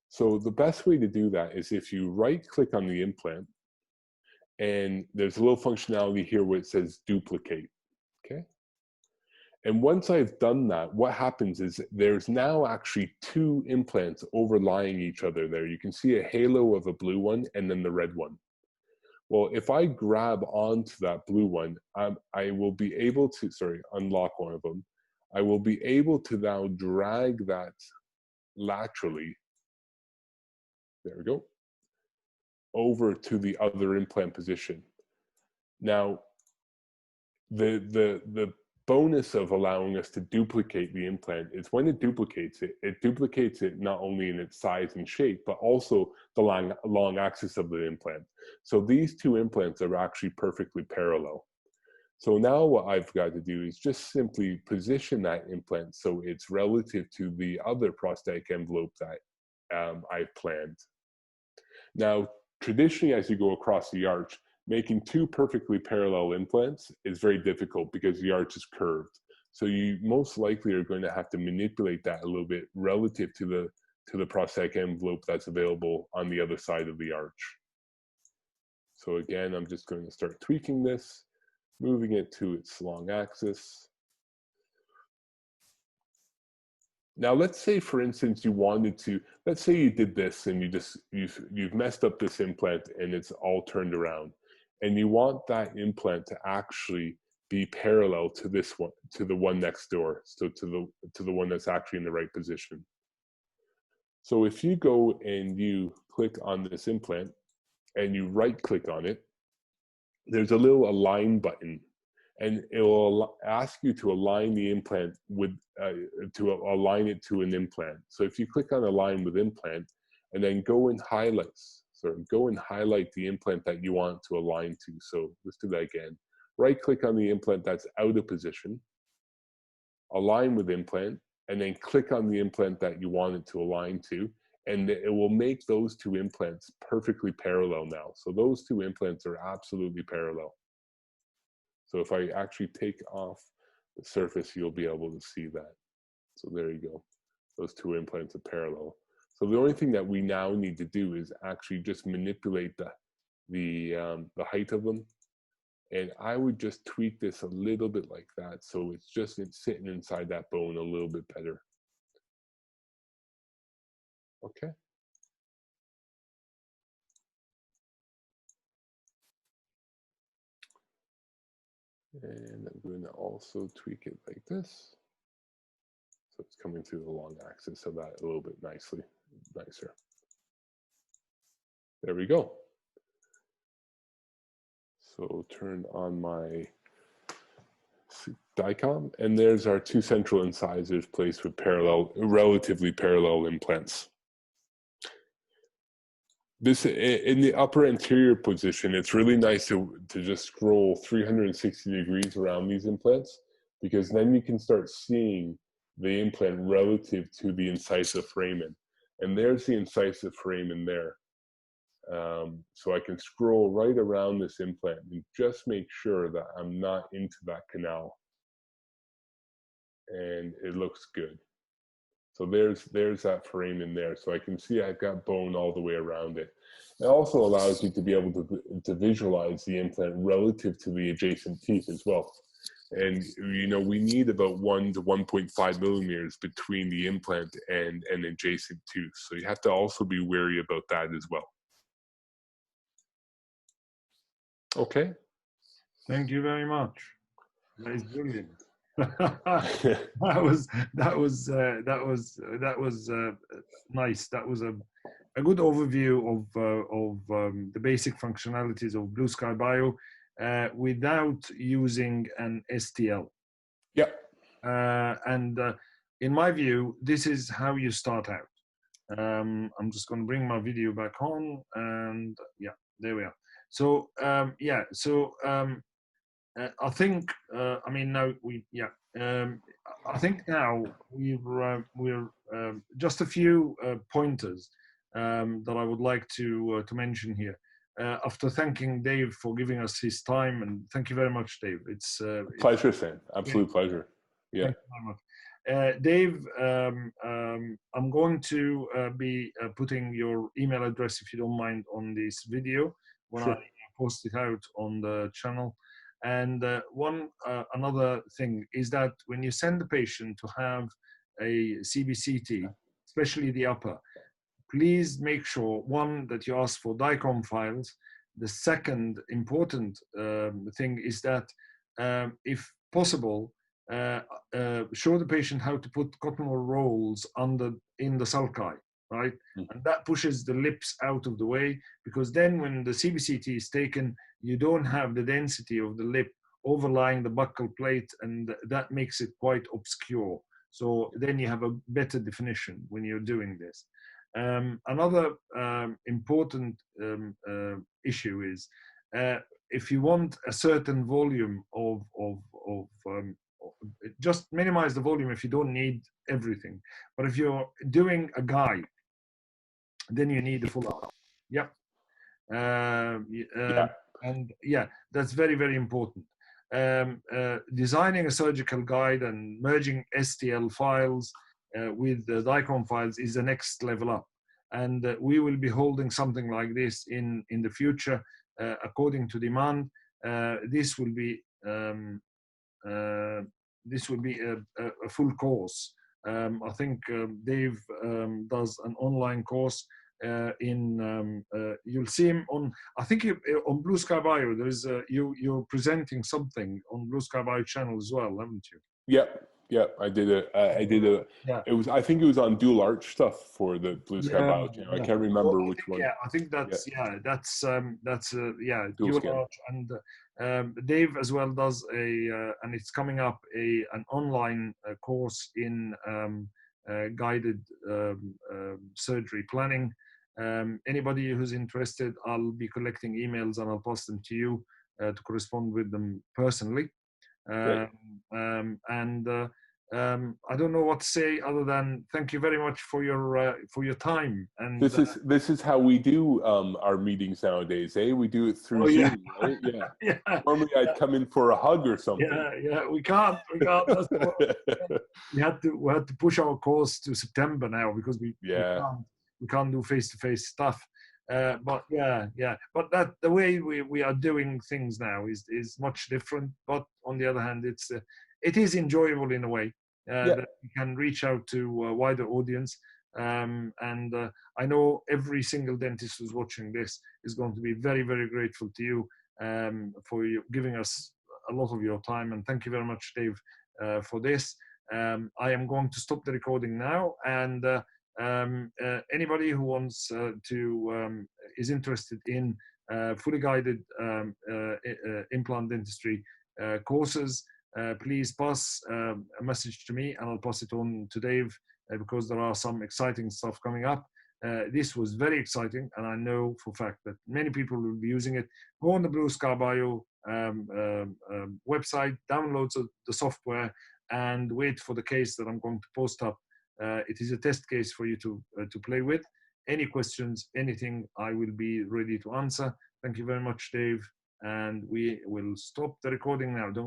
Speaker 2: So the best way to do that is if you right-click on the implant, and there's a little functionality here where it says duplicate, okay? And once I've done that, what happens is there's now actually 2 implants overlying each other there. You can see a halo of a blue one and then the red one. Well, if I grab onto that blue one, I will be able to, unlock one of them. I will be able to now drag that laterally, there we go, over to the other implant position. Now, the bonus of allowing us to duplicate the implant is when it duplicates it not only in its size and shape, but also the long axis of the implant. So these 2 implants are actually perfectly parallel. So now what I've got to do is just simply position that implant so it's relative to the other prosthetic envelope that I've planned. Now, traditionally, as you go across the arch, making 2 perfectly parallel implants is very difficult because the arch is curved. So you most likely are going to have to manipulate that a little bit relative to the prosthetic envelope that's available on the other side of the arch. So again, I'm just going to start tweaking this, moving it to its long axis. Now, let's say, for instance, you wanted to, let's say you did this and you've messed up this implant and it's all turned around, and you want that implant to actually be parallel to this one, to the one next door, so to the one that's actually in the right position. So if you go and you click on this implant and you right click on it, there's a little align button, and it will ask you to align the implant with, to align it to an implant. So if you click on align with implant and then go and highlight the implant that you want to align to. So let's do that again. Right click on the implant that's out of position, align with implant, and then click on the implant that you want it to align to. And it will make those two implants perfectly parallel now. So those two implants are absolutely parallel. So if I actually take off the surface, you'll be able to see that. So there you go. Those two implants are parallel. So the only thing that we now need to do is actually just manipulate the height of them. And I would just tweak this a little bit like that. So it's just sitting inside that bone a little bit better. Okay. And I'm going to also tweak it like this. So it's coming through the long axis of that a little bit nicer. There we go. So turn on my DICOM, and there's our two central incisors placed with relatively parallel implants. This, in the upper anterior position, it's really nice to just scroll 360 degrees around these implants, because then you can start seeing the implant relative to the incisive foramen. And there's the incisive foramen there. So I can scroll right around this implant and just make sure that I'm not into that canal. And it looks good. So there's that foramen there. So I can see I've got bone all the way around it. It also allows you to be able to visualize the implant relative to the adjacent teeth as well. And you know, we need about 1 to 1.5 millimeters between the implant and an adjacent tooth. So you have to also be wary about that as well. Okay.
Speaker 1: Thank you very much. That is brilliant. that was nice. That was a good overview of the basic functionalities of BlueSky Bio without using an STL.
Speaker 2: Yeah.
Speaker 1: And in my view, this is how you start out. I'm just going to bring my video back on, and yeah, there we are. So yeah, so I think I mean now I think now we're just a few pointers that I would like to mention here. After thanking Dave for giving us his time, and thank you very much, Dave. It's
Speaker 2: pleasure, Sam. Absolute pleasure. Yeah.
Speaker 1: Thank you very much. Dave, I'm going to be putting your email address, if you don't mind, on this video when I post it out on the channel. And another thing is that when you send the patient to have a CBCT, especially the upper, please make sure, one, that you ask for DICOM files. The second important thing is that if possible, show the patient how to put cotton wool rolls in the sulci, right? And that pushes the lips out of the way, because then when the CBCT is taken, you don't have the density of the lip overlying the buccal plate, and that makes it quite obscure. So then you have a better definition when you're doing this. Another important issue is if you want a certain volume of just minimize the volume if you don't need everything. But if you're doing a guide, then you need the full hour. Yeah. And yeah, that's very, very important. Designing a surgical guide and merging STL files with the DICOM files is the next level up. And we will be holding something like this in the future according to demand. This will be a full course I think Dave does an online course you'll see him on, I think on BlueSky Bio. There is you're presenting something on BlueSky Bio channel as well, haven't you?
Speaker 2: Yep, yep. I did it. I did it.
Speaker 1: Yeah.
Speaker 2: It was. I think it was on dual arch stuff for the BlueSky Bio channel. I can't remember which one.
Speaker 1: Yeah, I think that's
Speaker 2: Dual
Speaker 1: dual
Speaker 2: skin.
Speaker 1: arch, and Dave as well does and it's coming up an online course in guided surgery planning. Anybody who's interested, I'll be collecting emails and I'll pass them to you to correspond with them personally.
Speaker 2: Great.
Speaker 1: I don't know what to say other than thank you very much for your time. And
Speaker 2: this is how we do our meetings nowadays, eh? We do it through Zoom, right? Yeah.
Speaker 1: Yeah.
Speaker 2: Normally I'd come in for a hug or something.
Speaker 1: Yeah. We can't. That's we had to push our course to September now because we can't do face-to-face stuff. But but the way we are doing things now is much different. But on the other hand, it is enjoyable in a way that you can reach out to a wider audience. I know every single dentist who's watching this is going to be very, very grateful to you for you giving us a lot of your time. And thank you very much, Dave, for this. I am going to stop the recording now, and anybody who wants is interested in fully guided implant dentistry courses, please pass a message to me and I'll pass it on to Dave because there are some exciting stuff coming up. This was very exciting, and I know for a fact that many people will be using it. Go on the BlueSky Bio website, download the software, and wait for the case that I'm going to post up. It is a test case for you to play with. Any questions, anything, I will be ready to answer. Thank you very much, Dave. And we will stop the recording now. Don't